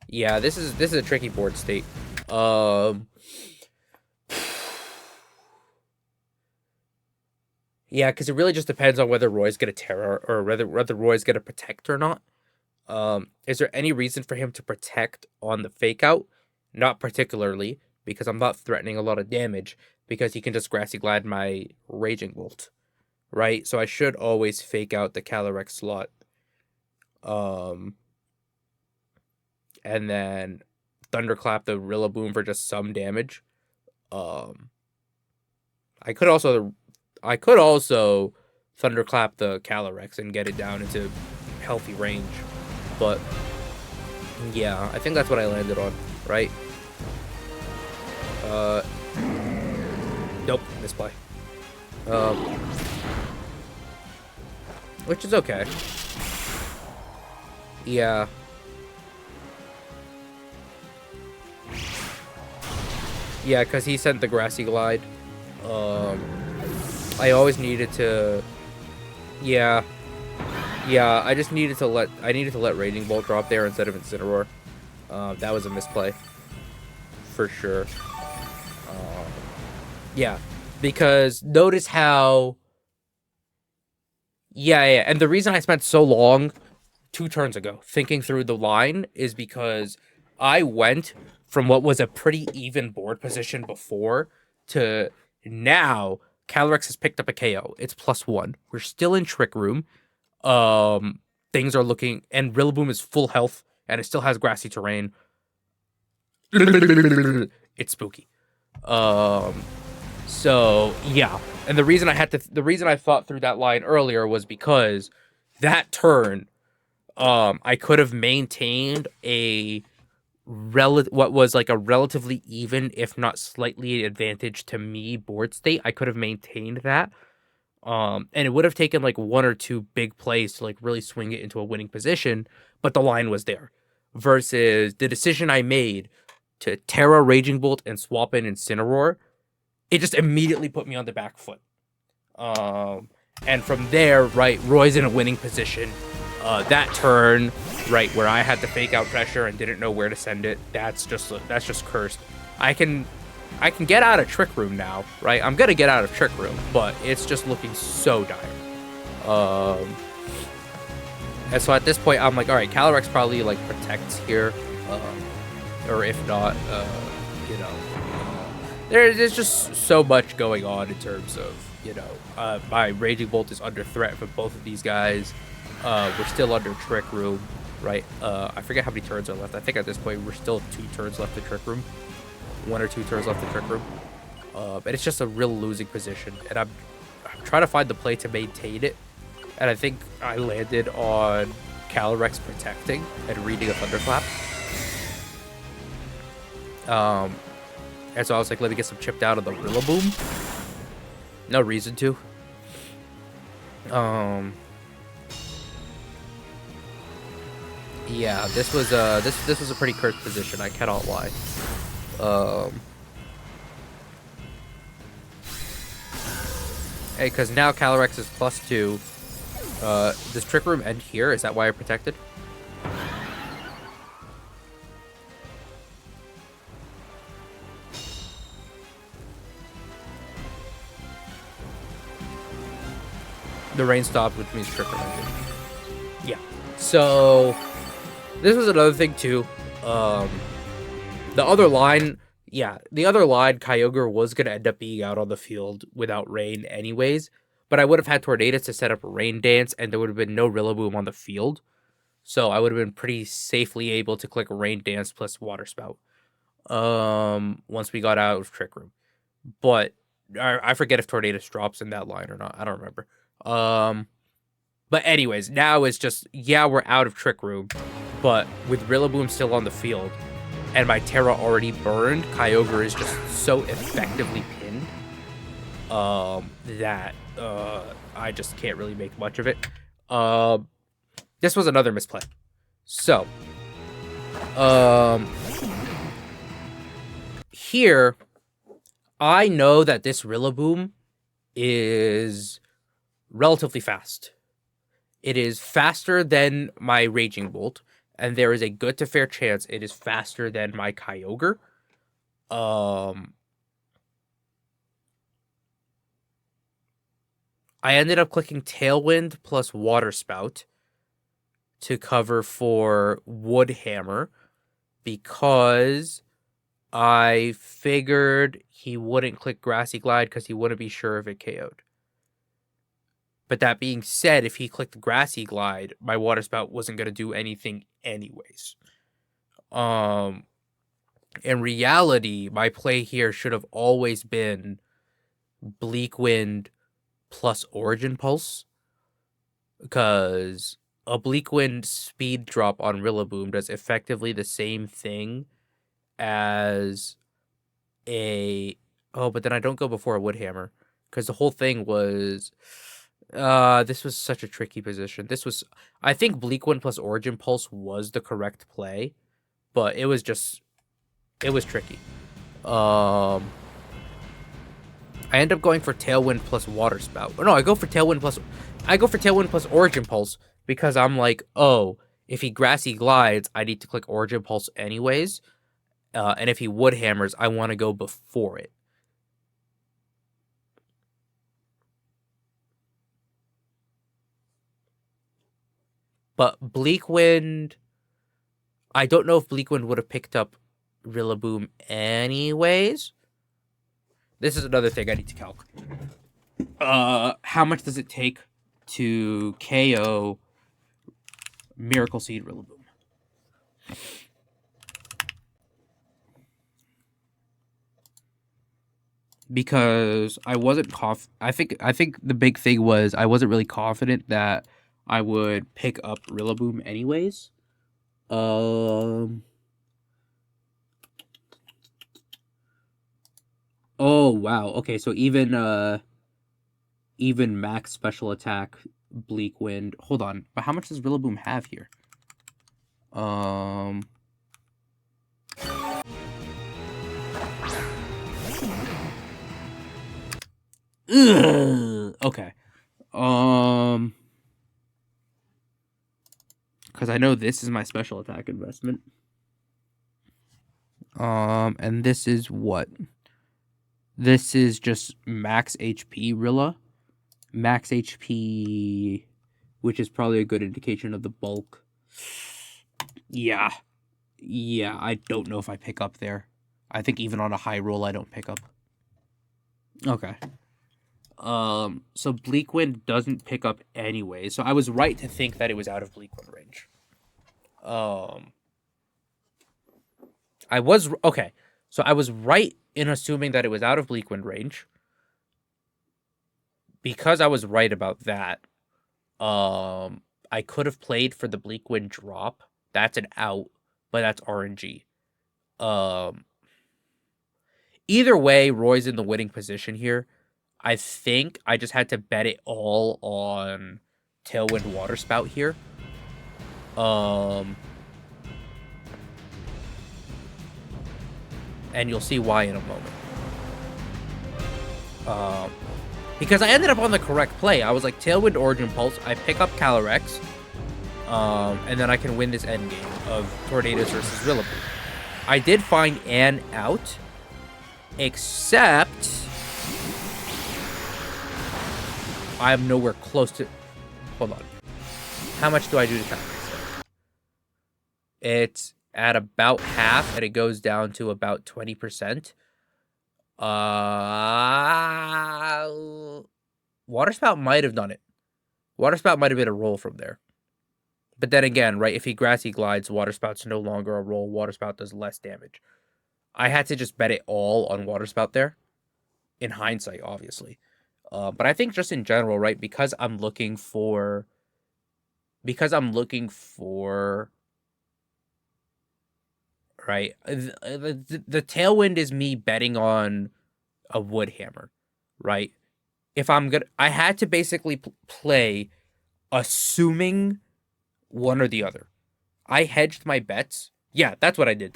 Yeah, this is a tricky board state. Yeah, because it really just depends on whether Roy's gonna Terra or whether Roy's gonna protect or not. Is there any reason for him to protect on the fake out? Not particularly, because I'm not threatening a lot of damage, because he can just Grassy Glide my Raging Bolt, right? So I should always fake out the Calyrex slot. And then Thunderclap the Rillaboom for just some damage. I could also Thunderclap the Calyrex and get it down into healthy range. But yeah, I think that's what I landed on, right? Nope, misplay. Um, which is okay. Yeah. Yeah, because he sent the Grassy Glide. I always needed to... Yeah. Yeah, I just needed to let... I needed to let Raging Bolt drop there instead of Incineroar. That was a misplay. For sure. Yeah. Because notice how... Yeah, and the reason I spent so long 2 turns ago thinking through the line is because I went from what was a pretty even board position before to now Calyrex has picked up a KO. It's +1. We're still in Trick Room. Things are looking, and Rillaboom is full health and it still has grassy terrain. It's spooky. So yeah, and the reason I thought through that line earlier was because that turn, I could have maintained what was like a relatively even, if not slightly advantage to me board state. I could have maintained that. And it would have taken like 1 or 2 big plays to like really swing it into a winning position, but the line was there. Versus the decision I made to Terra Raging Bolt and swap in Incineroar, it just immediately put me on the back foot. And from there, right, Roy's in a winning position. That turn, right, where I had to fake out pressure and didn't know where to send it, that's just cursed. I can get out of Trick Room now, right? I'm gonna get out of Trick Room, but it's just looking so dire. And so at this point, I'm like, all right, Calyrex probably like protects here, or if not, you know, there's just so much going on in terms of, you know, my Raging Bolt is under threat from both of these guys. We're still under Trick Room, right? I forget how many turns are left. I think at this point we're still 2 turns left in Trick Room. 1 or 2 turns left in Trick Room. And it's just a real losing position. And I'm trying to find the play to maintain it. And I think I landed on Calyrex protecting and reading a Thunderclap. And so I was like, let me get some chipped out of the Rillaboom. No reason to. Yeah, this was a pretty cursed position, I cannot lie. Hey, because now Calyrex is +2. Does Trick Room end here? Is that why I protected? The rain stopped, which means Trick Room ended. Yeah. So this was another thing too. The other line, Kyogre was going to end up being out on the field without rain anyways, but I would have had Tornadus to set up a Rain Dance, and there would have been no Rillaboom on the field, so I would have been pretty safely able to click Rain Dance plus Water Spout once we got out of Trick Room. But I forget if Tornadus drops in that line or not. I don't remember. But anyways, now it's just, yeah, we're out of Trick Room, but with Rillaboom still on the field, and my Terra already burned, Kyogre is just so effectively pinned that I just can't really make much of it. This was another misplay. So, here, I know that this Rillaboom is relatively fast. It is faster than my Raging Bolt, and there is a good to fair chance it is faster than my Kyogre. I ended up clicking Tailwind plus Water Spout to cover for Wood Hammer because I figured he wouldn't click Grassy Glide because he wouldn't be sure if it KO'd. But that being said, if he clicked Grassy Glide, my Water Spout wasn't going to do anything anyways. In reality, my play here should have always been Bleak Wind plus Origin Pulse, because a Bleak Wind speed drop on Rillaboom does effectively the same thing as a... Oh, but then I don't go before a Wood Hammer, because the whole thing was, this was such a tricky position. This was, I think Bleak Wind plus Origin Pulse was the correct play, but it was tricky. I end up going for Tailwind plus Water Spout. Or no, I go for Tailwind plus Origin Pulse because I'm like, oh, if he Grassy Glides, I need to click Origin Pulse anyways. And if he Wood Hammers, I want to go before it. But Bleak Wind, I don't know if Bleak Wind would have picked up Rillaboom anyways. This is another thing I need to calc. How much does it take to KO Miracle Seed Rillaboom? Because I wasn't I think the big thing was I wasn't really confident that I would pick up Rillaboom anyways. Oh wow. Okay, so even max special attack Bleak Wind. Hold on. But how much does Rillaboom have here? Okay. Because I know this is my special attack investment. And this is what? This is just max HP Rilla. Max HP, which is probably a good indication of the bulk. Yeah. Yeah, I don't know if I pick up there. I think even on a high roll, I don't pick up. Okay. So Bleak Wind doesn't pick up anyway. So I was right to think that it was out of Bleak Wind range. I was right in assuming that it was out of Bleak Wind range. Because I was right about that, I could have played for the Bleak Wind drop. That's an out, but that's RNG. Either way, Roy's in the winning position here. I think I just had to bet it all on Tailwind Water Spout here. And you'll see why in a moment. Because I ended up on the correct play. I was like, Tailwind Origin Pulse, I pick up Calyrex, and then I can win this endgame of Tornadus versus Rillaboom. I did find an out, except I'm nowhere close to... Hold on. How much do I do to Calyrex? It's at about half, and it goes down to about 20%. Water Spout might have done it. Water Spout might have been a roll from there. But then again, right, if he Grassy Glides, Water Spout's no longer a roll. Water Spout does less damage. I had to just bet it all on Water Spout there. In hindsight, obviously. But I think just in general, right, because I'm looking for... Right, the Tailwind is me betting on a Wood Hammer, right? If I'm gonna... I had to basically play assuming one or the other. I hedged my bets. Yeah, that's what I did.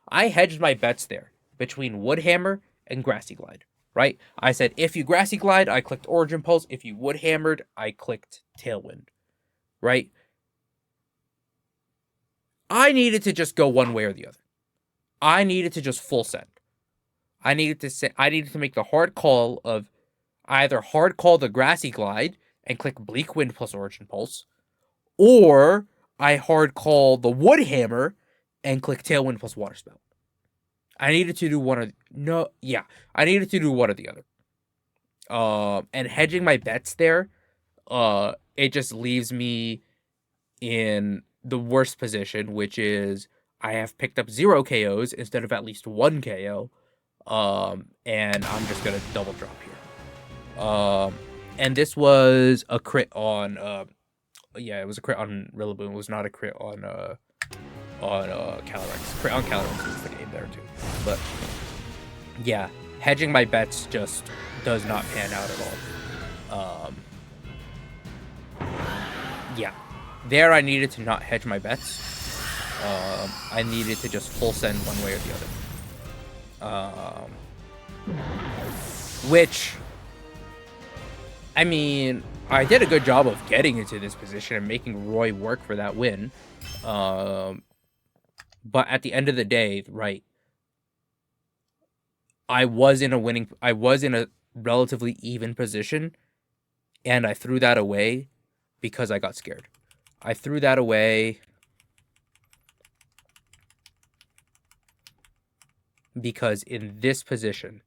I hedged my bets there between Wood Hammer and Grassy Glide, right? I said, if you Grassy Glide, I clicked Origin Pulse. If you Wood Hammered, I clicked Tailwind, right? I needed to just go one way or the other. I needed to just full send. I needed to make the hard call of either hard call the Grassy Glide and click Bleak Wind plus Origin Pulse, or I hard call the Wood Hammer and click Tailwind plus Water Spout. I needed to do one or I needed to do one or the other. And hedging my bets there, it just leaves me in the worst position, which is I have picked up 0 KOs instead of at least 1 KO. And I'm just gonna double drop here. And this was a crit on it was a crit on Rillaboom. It was not a crit on Calyrex. Crit on Calyrex is the game there too. But yeah, hedging my bets just does not pan out at all. Yeah. There I needed to not hedge my bets. I needed to just full send one way or the other. Which, I mean, I did a good job of getting into this position and making Roy work for that win. But at the end of the day, right, I was in a relatively even position, and I threw that away because I got scared. I threw that away because in this position,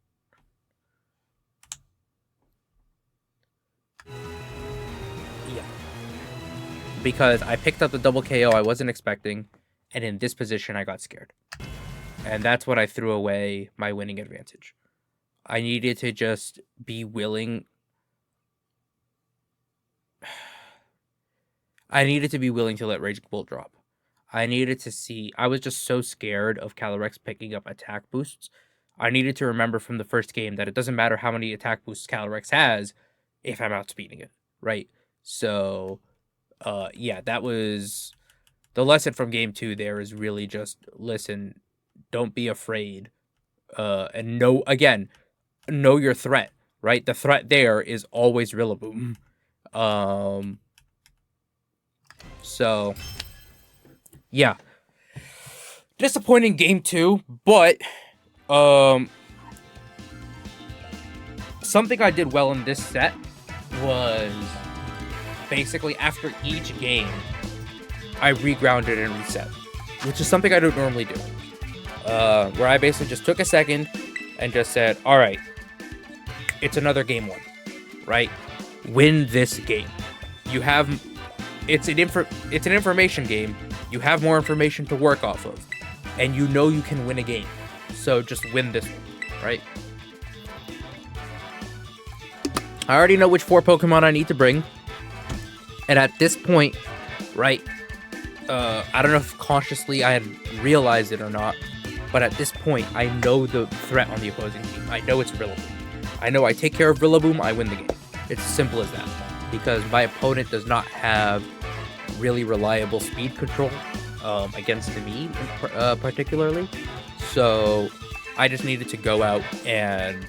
because I picked up the double KO I wasn't expecting, and in this position I got scared. And that's what I threw away my winning advantage. I needed to just be willing. I needed to be willing to let Raging Bolt drop. I needed to see. I was just so scared of Calyrex picking up attack boosts. I needed to remember from the first game that it doesn't matter how many attack boosts Calyrex has if I'm outspeeding it, right? So, yeah, that was the lesson from game 2 there is really just listen, don't be afraid, and know your threat, right? The threat there is always Rillaboom. So, yeah. Disappointing game 2, but something I did well in this set was basically after each game, I regrounded and reset, which is something I don't normally do. Where I basically just took a second and just said, all right, it's another game 1, right? Win this game. You have, it's an information game. You have more information to work off of, and you know you can win a game. So just win this one, right? I already know which 4 Pokemon I need to bring. And at this point, right, I don't know if consciously I had realized it or not, but at this point, I know the threat on the opposing team. I know it's Rillaboom. I know I take care of Rillaboom, I win the game. It's as simple as that. Because my opponent does not have really reliable speed control against me, particularly. So I just needed to go out and,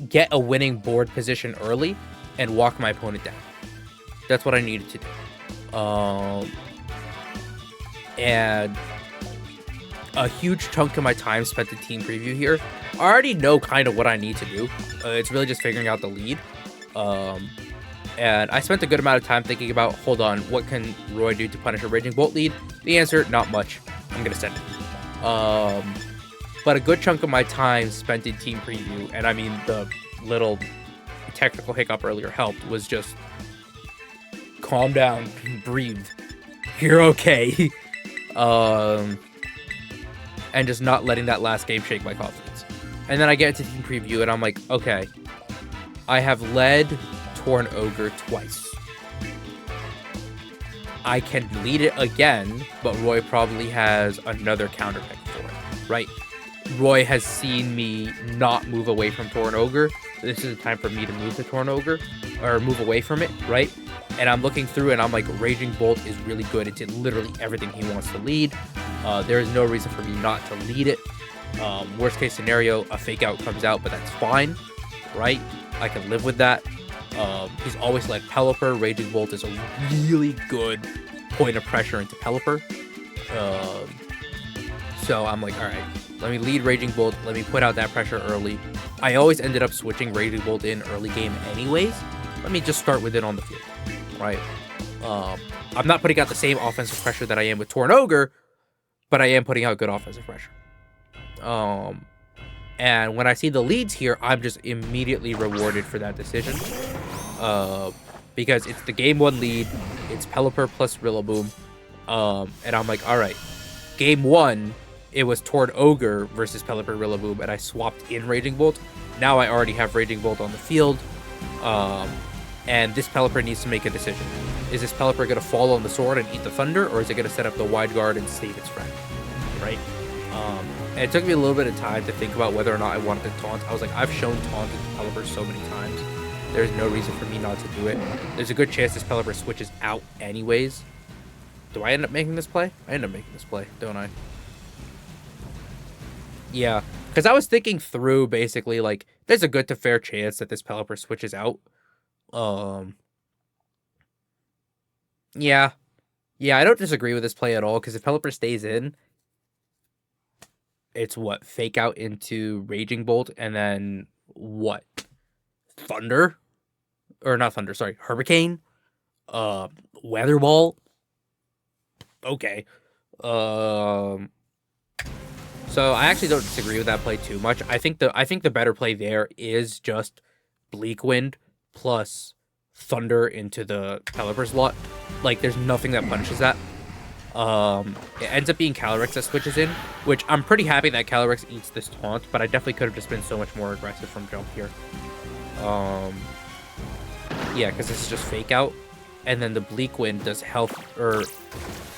get a winning board position early and walk my opponent down. That's what I needed to do. And a huge chunk of my time spent in team preview here. I already know kind of what I need to do. It's really just figuring out the lead. And I spent a good amount of time thinking about, hold on, what can Roy do to punish a Raging Bolt lead? The answer, not much. I'm going to send it. But a good chunk of my time spent in team preview, and I mean the little technical hiccup earlier helped, was just calm down, breathe, you're okay. And just not letting that last game shake my confidence. And then I get into team preview and I'm like, okay, I have led Torn Ogre twice. I can lead it again, but Roy probably has another counter pick for it, right? Roy has seen me not move away from Torn Ogre. This is the time for me to move to Torn Ogre, or move away from it, right? And I'm looking through and I'm like, Raging Bolt is really good. It did literally everything he wants to lead. There is no reason for me not to lead it. Worst case scenario, a fake out comes out, but that's fine, right? I can live with that. He's always led Pelipper. Raging Bolt is a really good point of pressure into Pelipper. So I'm like, all right, let me lead Raging Bolt. Let me put out that pressure early. I always ended up switching Raging Bolt in early game anyways. Let me just start with it on the field, right? I'm not putting out the same offensive pressure that I am with Torn Ogre, but I am putting out good offensive pressure. And when I see the leads here, I'm just immediately rewarded for that decision. Because it's the game 1 lead, it's Pelipper plus Rillaboom. And I'm like, all right, game 1, it was Torn Ogre versus Pelipper Rillaboom, and I swapped in Raging Bolt. Now I already have Raging Bolt on the field. And this Pelipper needs to make a decision. Is this Pelipper going to fall on the sword and eat the thunder, or is it going to set up the wide guard and save its friend? Right? And it took me a little bit of time to think about whether or not I wanted to taunt. I was like, I've shown taunt to Pelipper so many times. There's no reason for me not to do it. There's a good chance this Pelipper switches out anyways. Do I end up making this play? I end up making this play, don't I? Yeah, because I was thinking through, basically, like, there's a good to fair chance that this Pelipper switches out. Yeah. Yeah, I don't disagree with this play at all, because if Pelipper stays in, it's what? Fake out into Raging Bolt, and then what? Thunder? Or not Thunder, sorry, Hurricane? Weather Ball? Okay. So I actually don't disagree with that play too much. I think the better play there is just Bleak Wind plus Thunder into the Pelipper slot. Like, there's nothing that punishes that. It ends up being Calyrex that switches in, which I'm pretty happy that Calyrex eats this taunt, but I definitely could have just been so much more aggressive from jump here. Yeah, because this is just fake out, and then the Bleak Wind does health, or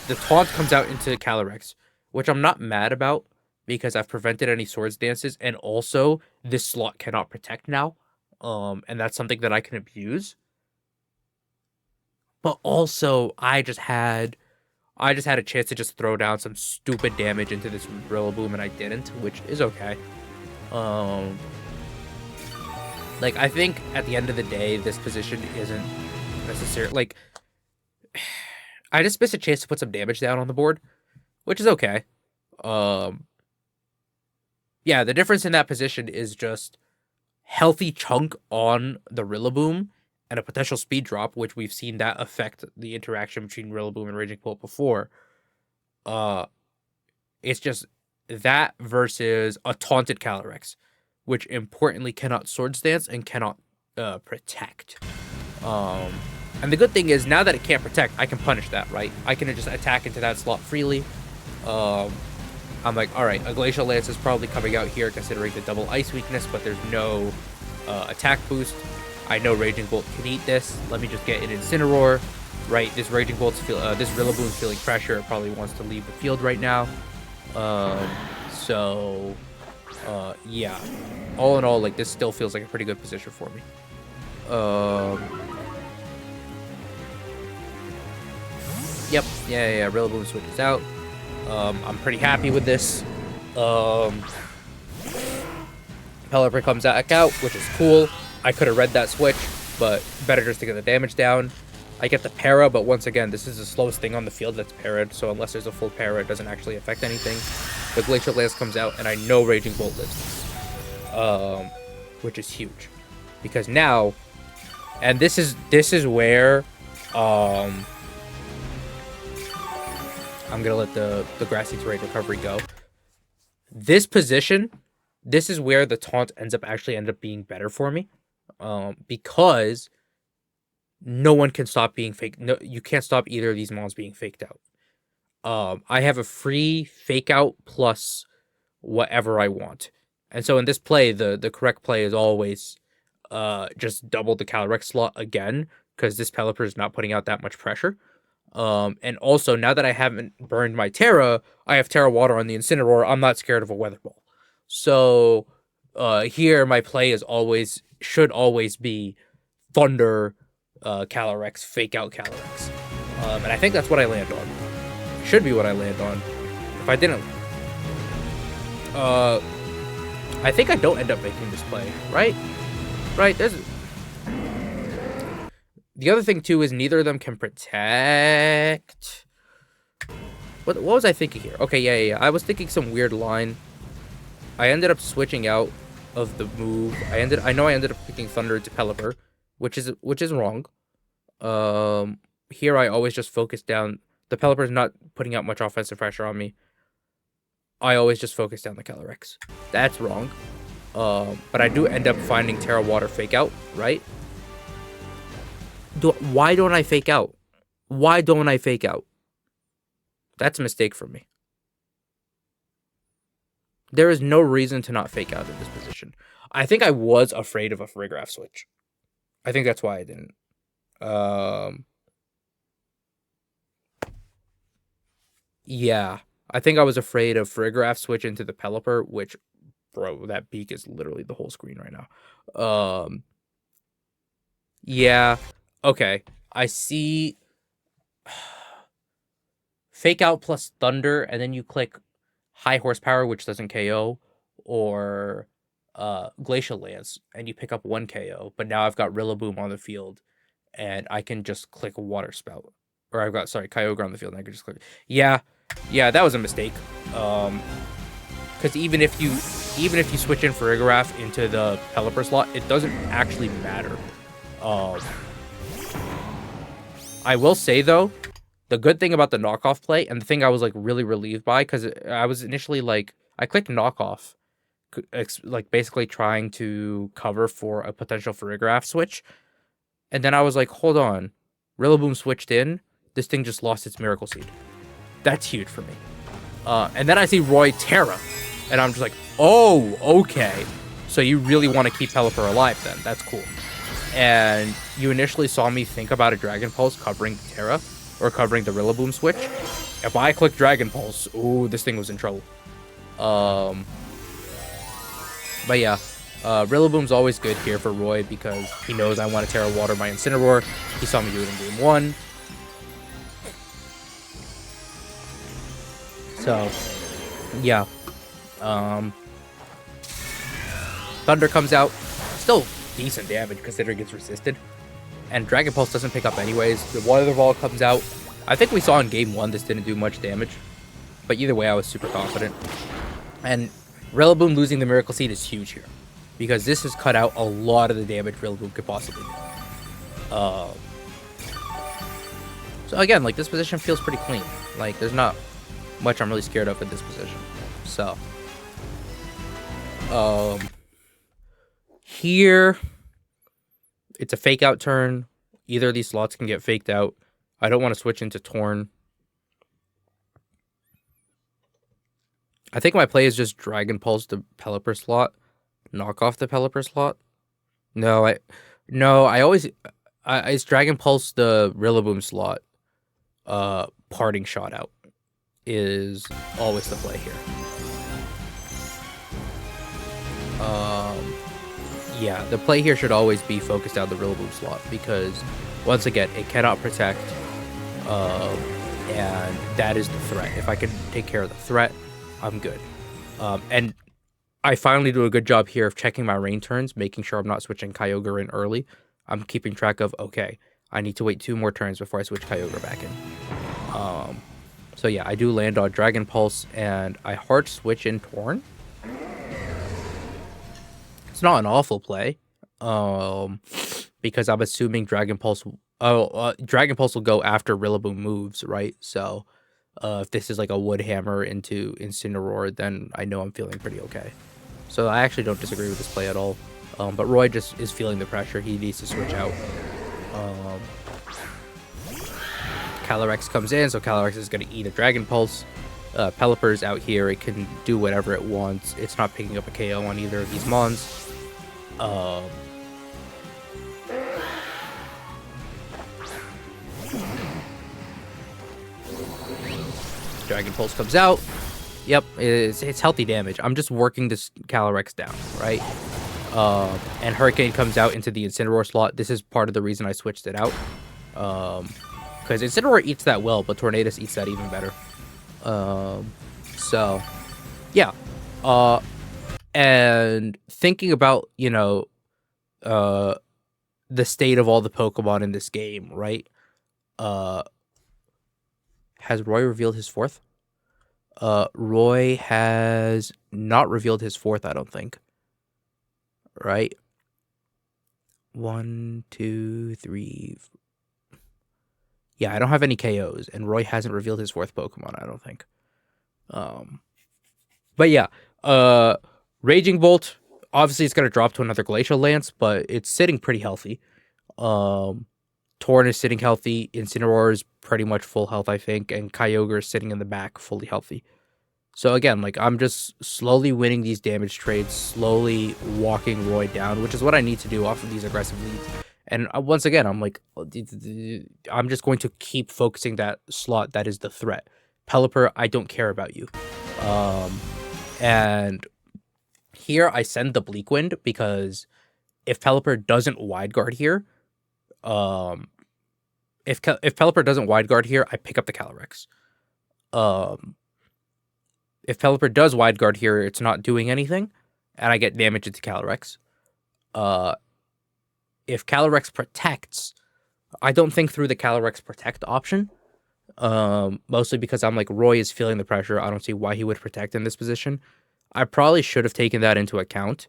the taunt comes out into Calyrex, which I'm not mad about because I've prevented any swords dances, and also this slot cannot protect now, and that's something that I can abuse. But also, I just had a chance to just throw down some stupid damage into this Rillaboom, and I didn't, which is okay. Like, I think at the end of the day, this position isn't necessarily, like, I just missed a chance to put some damage down on the board, which is okay. Yeah, the difference in that position is just healthy chunk on the Rillaboom and a potential speed drop, which we've seen that affect the interaction between Rillaboom and Raging Bolt before. It's just that versus a taunted Calyrex, which importantly cannot Swords Dance and cannot protect. And the good thing is, now that it can't protect, I can punish that, right? I can just attack into that slot freely. I'm like, alright, a Glacial Lance is probably coming out here considering the double ice weakness, but there's no attack boost. I know Raging Bolt can eat this. Let me just get an Incineroar. Right, this Raging Bolt's this Rillaboom's feeling pressure. It probably wants to leave the field right now. Yeah. All in all, like, this still feels like a pretty good position for me. Yep. Yeah. Rillaboom switches out. I'm pretty happy with this. Pelipper comes back out, which is cool. I could have read that switch, but better just to get the damage down. I get the para, but once again, this is the slowest thing on the field that's parried, so unless there's a full para, it doesn't actually affect anything. The Glacial Lance comes out, and I know Raging Bolt lives, which is huge. Because now, and this is where, I'm gonna let the Grassy Terrain recovery go. This position, this is where the taunt ends up being better for me. Because no one can stop being fake. No, you can't stop either of these mons being faked out. I have a free fake out plus whatever I want. And so in this play, the correct play is always just double the Calyrex slot again, because this Pelipper is not putting out that much pressure. And also, now that I haven't burned my Terra, I have Terra Water on the Incineroar. I'm not scared of a Weather Ball. So here my play should always be Thunder, Calyrex, fake out Calyrex. And I think that's what I land on. Should be what I land on. If I didn't, I think I don't end up making this play, right? Right, there's... The other thing, too, is neither of them can protect... What was I thinking here? Okay, yeah. I was thinking some weird line. I ended up switching out of the move. I know I ended up picking Thunder to Pelipper, which is wrong. Here I always just focus down. The Pelipper's not putting out much offensive pressure on me. I always just focus down the Calyrex. That's wrong. But I do end up finding Terra Water fake out, right? Why don't I fake out? Why don't I fake out? That's a mistake for me. There is no reason to not fake out in this position. I think I was afraid of a Farigiraf switch. I think that's why I didn't. Yeah. I think I was afraid of Farigiraf switch into the Pelipper, which, bro, that beak is literally the whole screen right now. Yeah, okay. I see Fake Out plus Thunder, and then you click High Horsepower, which doesn't KO, or Glacial Lance, and you pick up 1 KO. But now I've got Rillaboom on the field, and I can just click Water Spout. Or I've got, sorry, Kyogre on the field, and I can just click. Yeah, that was a mistake. Because even if you switch in Farigiraf into the Pelipper slot, it doesn't actually matter. I will say though, the good thing about the knockoff play, and the thing I was like really relieved by, because I was initially like, I clicked knockoff, like basically trying to cover for a potential Farigiraf switch, and then I was like, hold on, Rillaboom switched in, this thing just lost its Miracle Seed. That's huge for me. And then I see Roy Terra, and I'm just like, oh, okay. So you really want to keep Pelipper alive then. That's cool. And you initially saw me think about a Dragon Pulse covering Terra, or covering the Rillaboom switch. If I click Dragon Pulse, ooh, this thing was in trouble. But yeah, Rillaboom's always good here for Roy because he knows I want to Terra Water my Incineroar. He saw me do it in game 1. So, yeah. Thunder comes out. Still decent damage considering it's resisted. And Dragon Pulse doesn't pick up anyways. The Water Ball comes out. I think we saw in game 1 this didn't do much damage. But either way, I was super confident. And Rillaboom losing the Miracle Seed is huge here. Because this has cut out a lot of the damage Rillaboom could possibly do. So again, like, this position feels pretty clean. Like, there's not much I'm really scared of in this position. So, here, it's a fake out turn. Either of these slots can get faked out. I don't want to switch into Torn. I think my play is just Dragon Pulse the Pelipper slot. Knock off the Pelipper slot. No, I always it's Dragon Pulse the Rillaboom slot. Parting Shot out is always the play here. Yeah, the play here should always be focused down the Rillaboom slot because, once again, it cannot protect, and that is the threat. If I can take care of the threat, I'm good. And I finally do a good job here of checking my rain turns, making sure I'm not switching Kyogre in early. I'm keeping track of, okay, I need to wait 2 more turns before I switch Kyogre back in. So yeah, I do land on Dragon Pulse, and I hard switch in Torn. It's not an awful play, because I'm assuming Dragon Pulse. Dragon Pulse will go after Rillaboom moves, right? So, if this is like a Wood Hammer into Incineroar, then I know I'm feeling pretty okay. So I actually don't disagree with this play at all. But Roy just is feeling the pressure. He needs to switch out. Calyrex comes in, so Calyrex is going to eat a Dragon Pulse. Pelipper's out here. It can do whatever it wants. It's not picking up a KO on either of these mons. Dragon Pulse comes out. Yep, it's healthy damage. I'm just working this Calyrex down, right? And Hurricane comes out into the Incineroar slot. This is part of the reason I switched it out. Because Incineroar eats that well, but Tornadus eats that even better. So, yeah. And thinking about, the state of all the Pokemon in this game, right? Has Roy revealed his 4th? Roy has not revealed his 4th, I don't think. Right? 1, 2, 3. Yeah, I don't have any KOs, and Roy hasn't revealed his 4th Pokemon, I don't think. But yeah, Raging Bolt, obviously it's going to drop to another Glacial Lance, but it's sitting pretty healthy. Torn is sitting healthy, Incineroar is pretty much full health, I think, and Kyogre is sitting in the back, fully healthy. So again, like, I'm just slowly winning these damage trades, slowly walking Roy down, which is what I need to do off of these aggressive leads. And once again, I'm like, I'm just going to keep focusing that slot that is the threat. Pelipper, I don't care about you. And here I send the Bleak Wind because if Pelipper doesn't wide guard here, if Pelipper doesn't wide guard here, I pick up the Calyrex. If Pelipper does wide guard here, it's not doing anything, and I get damage into Calyrex. If Calyrex protects, I don't think through the Calyrex protect option. Mostly because I'm like, Roy is feeling the pressure. I don't see why he would protect in this position. I probably should have taken that into account.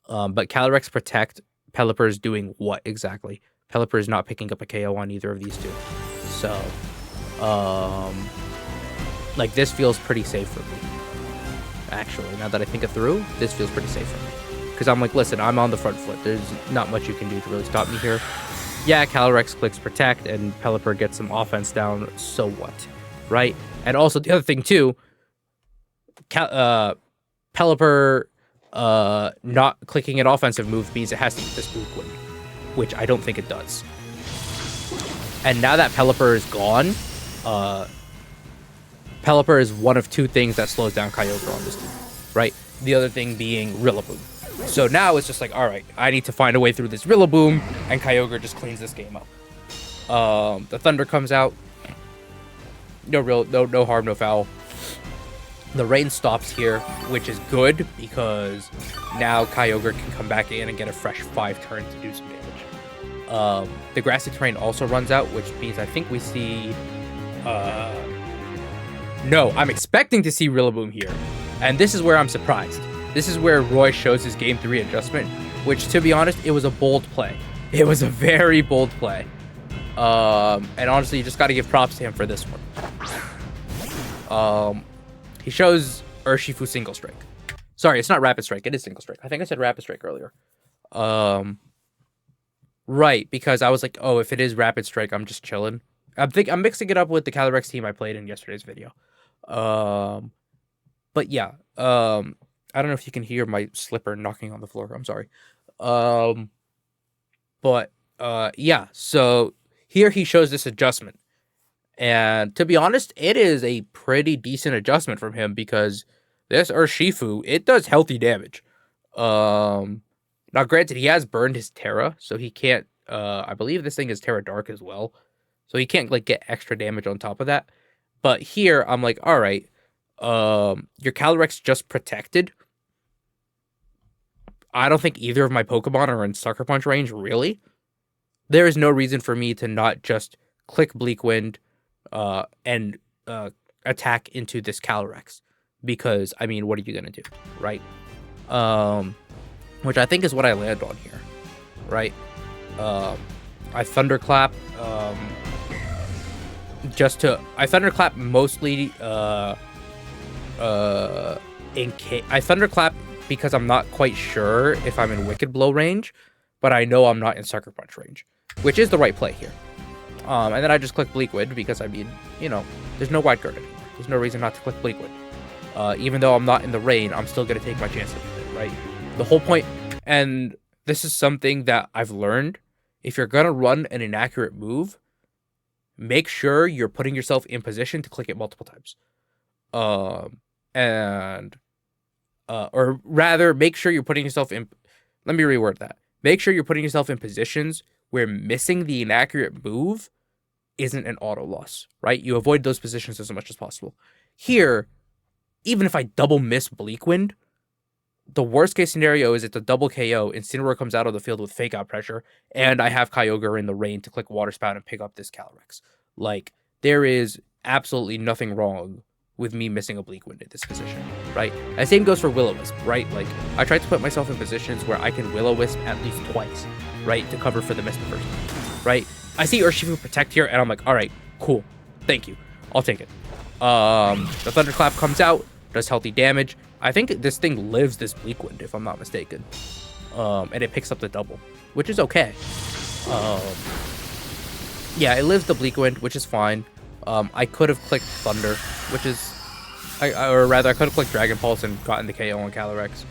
But Calyrex protect, Pelipper is doing what exactly? Pelipper is not picking up a KO on either of these two. So, like, this feels pretty safe for me. Actually, now that I think it through, this feels pretty safe for me. Because I'm like, listen, I'm on the front foot. There's not much you can do to really stop me here. Yeah, Calyrex clicks protect, and Pelipper gets some offense down, so what? Right? And also, the other thing, too, Pelipper not clicking an offensive move means it has to get this Bleak Wind, which I don't think it does. And now that Pelipper is gone, Pelipper is one of two things that slows down Kyogre on this team, right? The other thing being Rillaboom. So now it's just like, all right, I need to find a way through this Rillaboom, and Kyogre just cleans this game up. The Thunder comes out. No harm, no foul. The rain stops here, which is good because now Kyogre can come back in and get a fresh 5 turns to do some damage. The grassy terrain also runs out, which means I think we see... No, I'm expecting to see Rillaboom here. And this is where I'm surprised. This is where Roy shows his Game 3 adjustment, which, to be honest, it was a bold play. It was a very bold play. And honestly, you just got to give props to him for this one. He shows Urshifu Single Strike. Sorry, it's not Rapid Strike. It is Single Strike. I think I said Rapid Strike earlier. Right, because I was like, oh, if it is Rapid Strike, I'm just chilling. I'm mixing it up with the Calyrex team I played in yesterday's video. But yeah, I don't know if you can hear my slipper knocking on the floor. I'm sorry. Yeah, so here he shows this adjustment. And to be honest, it is a pretty decent adjustment from him because this Urshifu, it does healthy damage. Now granted, he has burned his Terra, so he can't, I believe this thing is Terra Dark as well. So he can't like get extra damage on top of that. But here, I'm like, all right, your Calyrex just protected. I don't think either of my Pokemon are in Sucker Punch range, really. There is no reason for me to not just click Bleak Wind and attack into this Calyrex. Because, I mean, what are you going to do, right? Which I think is what I land on here, right? I Thunderclap, I Thunderclap mostly, I Thunderclap because I'm not quite sure if I'm in Wicked Blow range, but I know I'm not in Sucker Punch range, which is the right play here. And then I just click Bleak Wind because, I mean, you know, there's no wide guard anymore. There's no reason not to click Bleak Wind. Even though I'm not in the rain, I'm still going to take my chances with it, right? The whole point, and this is something that I've learned, if you're going to run an inaccurate move, make sure you're putting yourself in position to click it multiple times. Or rather, make sure you're putting yourself in, let me reword that. Make sure you're putting yourself in positions where missing the inaccurate move isn't an auto loss, right? You avoid those positions as much as possible. Here, even if I double miss Bleak Wind, the worst case scenario is it's a double KO, Incineroar comes out of the field with Fake Out Pressure, and I have Kyogre in the rain to click Water Spout and pick up this Calyrex. Like, there is absolutely nothing wrong with me missing a Bleak Wind in this position, right? And same goes for Will-O-Wisp, right? Like, I tried to put myself in positions where I can Will-O-Wisp at least twice, right? To cover for the miss the first time, right? I see Urshifu Protect here, and I'm like, all right, cool. Thank you. I'll take it. The Thunderclap comes out, does healthy damage. I think this thing lives this Bleak Wind, if I'm not mistaken. And it picks up the double, which is okay. Yeah, it lives the Bleak Wind, which is fine. I could have clicked Thunder, which is... or rather, I could have clicked Dragon Pulse and gotten the KO on Calyrex.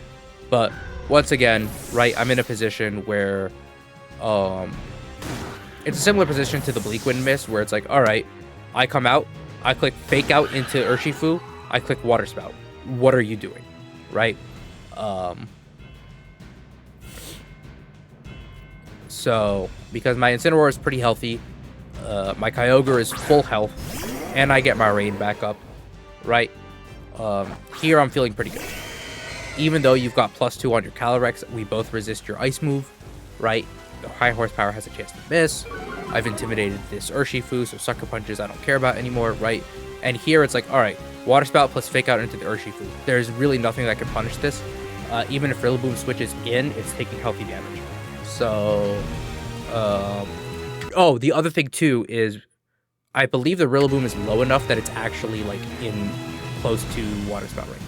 But, once again, right, I'm in a position where... it's a similar position to the Bleak Wind miss, where it's like, alright, I come out, I click Fake Out into Urshifu, I click Water Spout. What are you doing? Right? So, because my Incineroar is pretty healthy, my Kyogre is full health, and I get my Rain back up, right? Here I'm feeling pretty good. Even though you've got +2 on your Calyrex, we both resist your Ice move, right? The high horsepower has a chance to miss. I've intimidated this Urshifu, so Sucker Punches I don't care about anymore, right? And here it's like, alright, Water Spout plus Fake Out into the Urshifu. There's really nothing that can punish this. Even if Rillaboom switches in, it's taking healthy damage. So, oh, the other thing too is, I believe the Rillaboom is low enough that it's actually like in close to Water Spout range.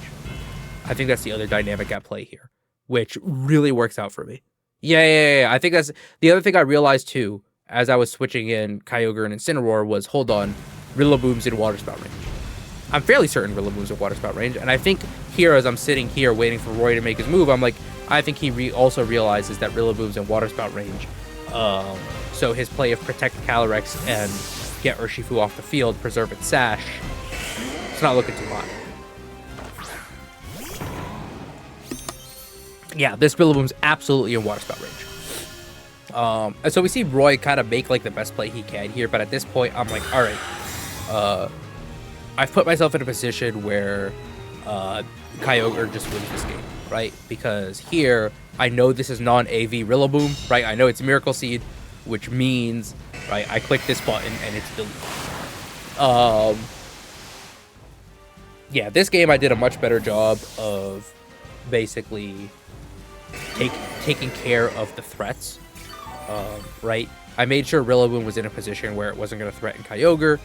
I think that's the other dynamic at play here, which really works out for me. Yeah. I think that's the other thing I realized too, as I was switching in Kyogre and Incineroar, was, hold on, Rillaboom's in Water Spout range. I'm fairly certain Rillaboom's in Water Spout range, and I think here, as I'm sitting here waiting for Roy to make his move, I'm like, I think he also realizes that Rillaboom's in Water Spout range. So his play of Protect Calyrex and get Urshifu off the field, preserve its Sash, it's not looking too hot. Yeah, this Rillaboom's absolutely in Water Spout range. And so we see Roy kind of make like the best play he can here, but at this point, I'm like, all right, I've put myself in a position where Kyogre just wins this game, right? Because here, I know this is non-AV Rillaboom, right? I know it's Miracle Seed, which means, right, I click this button and it's delete. Yeah, this game I did a much better job of basically taking care of the threats, right? I made sure Rillaboom was in a position where it wasn't going to threaten Kyogre.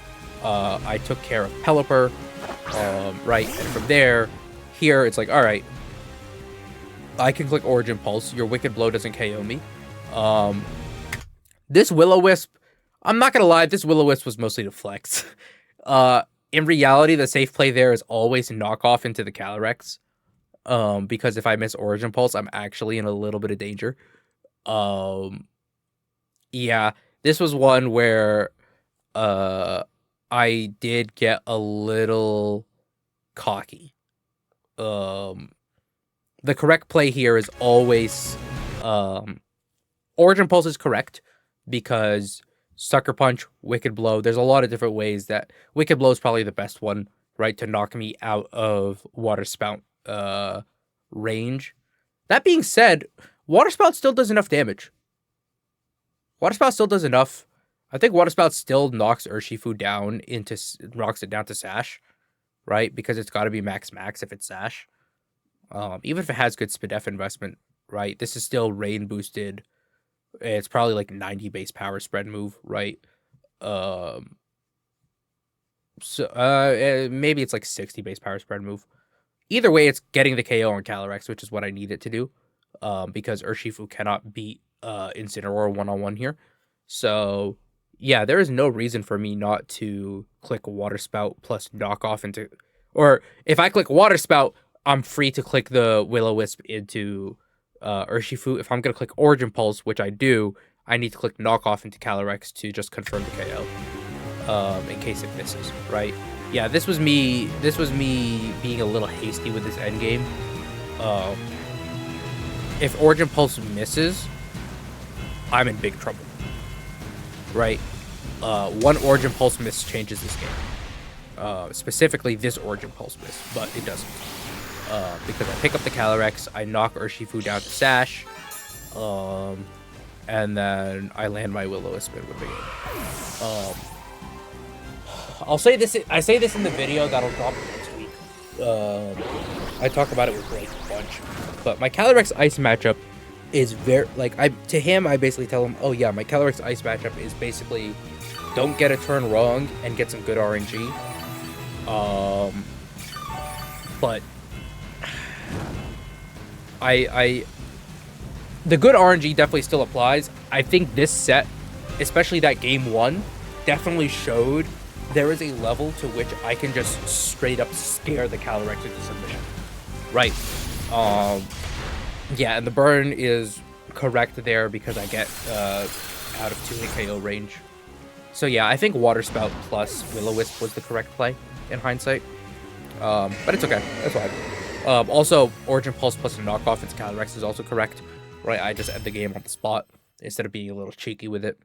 I took care of Pelipper, right? And from there, here, it's like, all right, I can click Origin Pulse. Your Wicked Blow doesn't KO me. This Will-O-Wisp, I'm not going to lie, this Will-O-Wisp was mostly to flex. In reality, the safe play there is always knock off into the Calyrex. Because if I miss Origin Pulse, I'm actually in a little bit of danger. Yeah, this was one where I did get a little cocky. The correct play here is always Origin Pulse is correct because Sucker Punch, Wicked Blow, there's a lot of different ways that Wicked Blow is probably the best one, right, to knock me out of Water Spout range. That being said, Water Spout still does enough damage. Water Spout still does enough. I think Water Spout still knocks Urshifu down knocks it down to Sash, right? Because it's got to be max if it's Sash. Even if it has good SPDF investment, right? This is still rain boosted. It's probably like 90 base power spread move, right? Maybe it's like 60 base power spread move. Either way, it's getting the KO on Calyrex, which is what I need it to do. Because Urshifu cannot beat Incineroar one-on-one here. So, yeah, there is no reason for me not to click Water Spout plus knock off into... Or, if I click Water Spout, I'm free to click the Will-O-Wisp into Urshifu. If I'm going to click Origin Pulse, which I do, I need to click knock off into Calyrex to just confirm the KO. In case it misses, right? Yeah, this was me being a little hasty with this endgame. If Origin Pulse misses, I'm in big trouble. Right? One Origin Pulse miss changes this game. Specifically this Origin Pulse miss, but it doesn't. Because I pick up the Calyrex, I knock Urshifu down to Sash, and then I land my Will-O-Wisp in with the game. I say this in the video that'll drop next week. I talk about it with Blake a bunch, but my Calyrex Ice matchup is very to him. I basically tell him, oh yeah, my Calyrex Ice matchup is basically don't get a turn wrong and get some good RNG. But the good RNG definitely still applies. I think this set, especially that game 1, definitely showed there is a level to which I can just straight up scare the Calyrex into submission. Right. Yeah, and the burn is correct there because I get out of 2-hit KO range. So yeah, I think Water Spout plus Will-O-Wisp was the correct play in hindsight. But it's okay. That's fine. Also, Origin Pulse plus a knockoff into Calyrex is also correct. Right, I just end the game on the spot instead of being a little cheeky with it.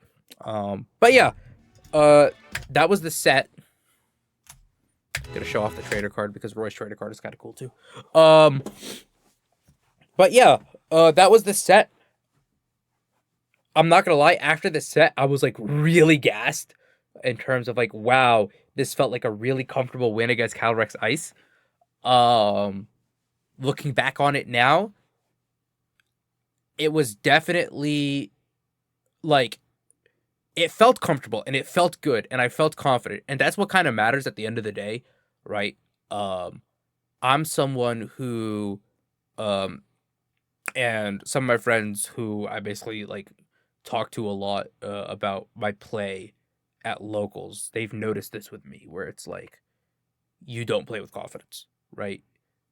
But yeah, that was the set. Gonna show off the trader card because Roy's trader card is kind of cool too. But yeah, that was the set. I'm not gonna lie, after the set, I was like really gassed in terms of like, wow, this felt like a really comfortable win against Calyrex Ice. Looking back on it now, it was definitely like, it felt comfortable and it felt good and I felt confident. And that's what kind of matters at the end of the day, right? I'm someone who, and some of my friends who I basically like talk to a lot about my play at locals, they've noticed this with me where it's like, you don't play with confidence, right?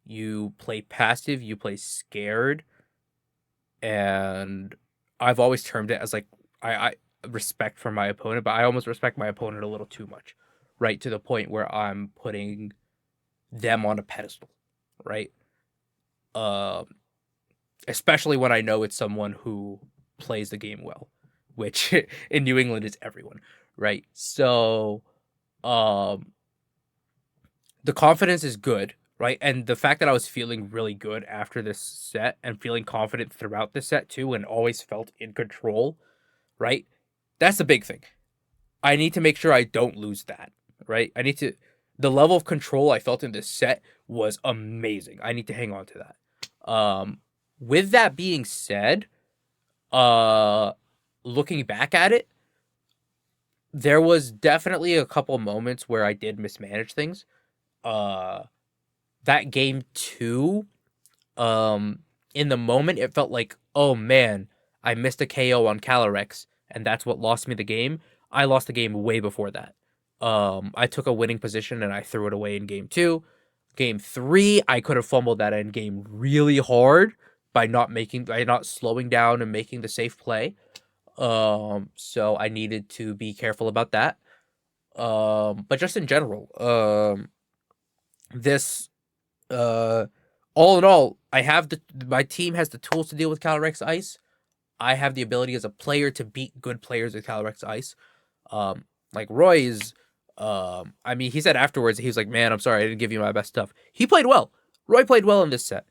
You play passive, you play scared, and I've always termed it as like, I respect for my opponent, but I almost respect my opponent a little too much, right? To the point where I'm putting them on a pedestal, right? Especially when I know it's someone who plays the game well, which in New England is everyone, right? So, the confidence is good, right? And the fact that I was feeling really good after this set and feeling confident throughout the set too, and always felt in control, right? That's the big thing. I need to make sure I don't lose that, right? The level of control I felt in this set was amazing. I need to hang on to that. With that being said, looking back at it, there was definitely a couple moments where I did mismanage things. That game 2, in the moment, it felt like, oh man, I missed a KO on Calyrex, and that's what lost me the game. I lost the game way before that. I took a winning position and I threw it away in game 2. Game 3, I could have fumbled that end game really hard by not slowing down and making the safe play. So I needed to be careful about that. But just in general, this all in all, my team has the tools to deal with Calyrex Ice. I have the ability as a player to beat good players with Calyrex Ice. Like Roy's, I mean, he said afterwards, he was like, man, I'm sorry, I didn't give you my best stuff. He played well. Roy played well in this set.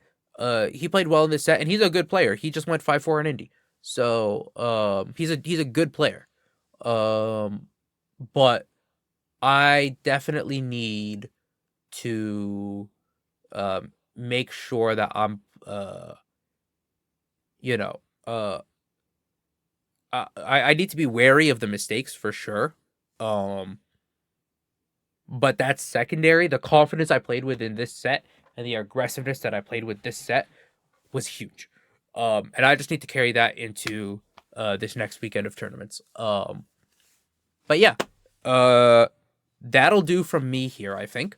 He played well in this set, and he's a good player. He just went 5-4 in Indy. So, he's a good player. But I definitely need to make sure that I'm you know, I need to be wary of the mistakes for sure. But that's secondary. The confidence I played with in this set and the aggressiveness that I played with this set was huge. And I just need to carry that into this next weekend of tournaments. But yeah, that'll do from me here, I think.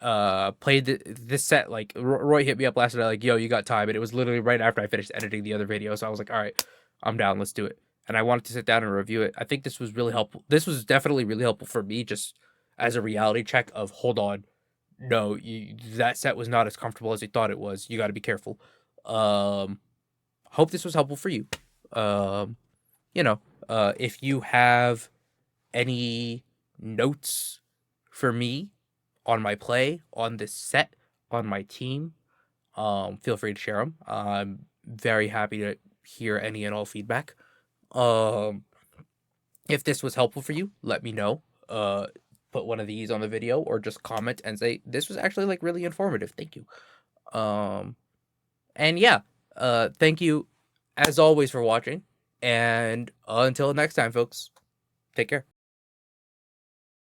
Played this set, like Roy hit me up last night like, yo, you got time, and it was literally right after I finished editing the other video, so I was like, all right, I'm down, let's do it. And I wanted to sit down and review it. I think this was really helpful. This was definitely really helpful for me, just as a reality check of, hold on, no, that set was not as comfortable as you thought it was. You got to be careful. Hope this was helpful for you. If you have any notes for me on my play, on this set, on my team, feel free to share them. I'm very happy to hear any and all feedback. If this was helpful for you, let me know. Put one of these on the video or just comment and say, this was actually like really informative. Thank you. And yeah, thank you as always for watching. And until next time, folks, take care.